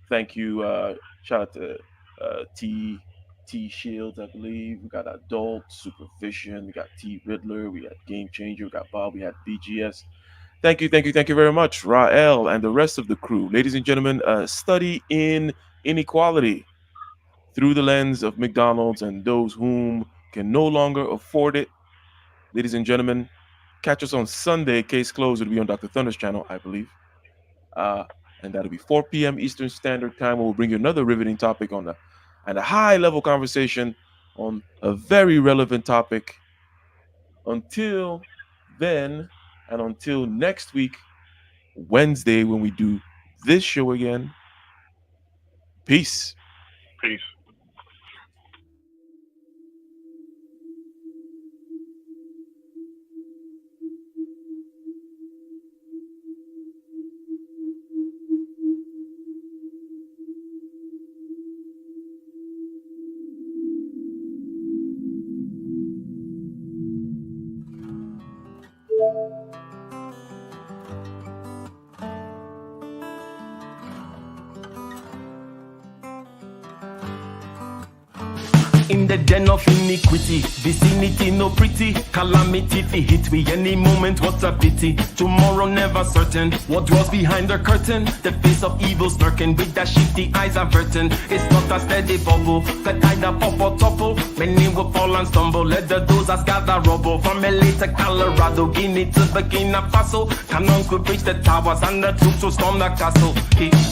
B: Thank you. Shout out to T Shields, I believe. We got Adult Supervision. We got T Riddler. We got Game Changer. We got Bob. We had BGS. Thank you, thank you, thank you very much, Rael and the rest of the crew. Ladies and gentlemen, study in inequality through the lens of McDonald's and those whom can no longer afford it. Ladies and gentlemen, catch us on Sunday. Case closed. It'll be on Dr. Thunder's channel, I believe. Uh, and that'll be 4 p.m. Eastern Standard Time. We'll bring you another riveting topic and a high level conversation on a very relevant topic. Until then, and until next week, Wednesday, when we do this show again, peace.
C: Peace.
A: in the den of iniquity. Vicinity no pretty, calamity fi hit we any moment. What a pity, tomorrow never certain. What dwells behind the curtain? The face of evil lurking with that shifty eyes averting. It's not a steady bubble, that either pop or topple. Many will fall and stumble. Let the dozers gather rubble. From LA to Colorado, Guinea to Burkina Faso. Cannons could reach the towers and the troops will storm the castle.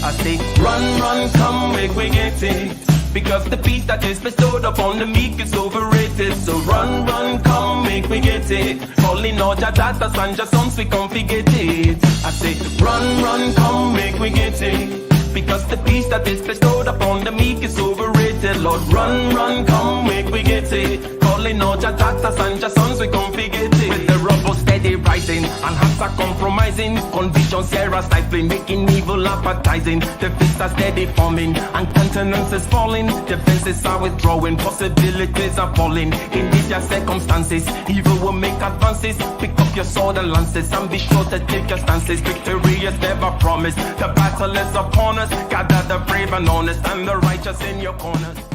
A: I say, run, run, come, make we get it. Because the peace that is bestowed upon the meek is overrated. So run, run, come, make we get it. Calling all your daughters and your sons, we come forget it. I say, run, run, come, make we get it. Because the peace that is bestowed upon the meek is overrated. Lord, run, run, come, make we get it. Calling all your daughters and your sons, we come forget it. With the rubble steady rising, and hearts are compromising. Convictions here are stifling, making evil appetizing. The fists are steady forming, and countenance is falling. Defenses are withdrawing, possibilities are falling. In these your circumstances, evil will make advances. Pick up your sword and lances, and be sure to take your stances. Victory is never promised, the battle is upon us. Gather the brave and honest, and the righteous in your corners.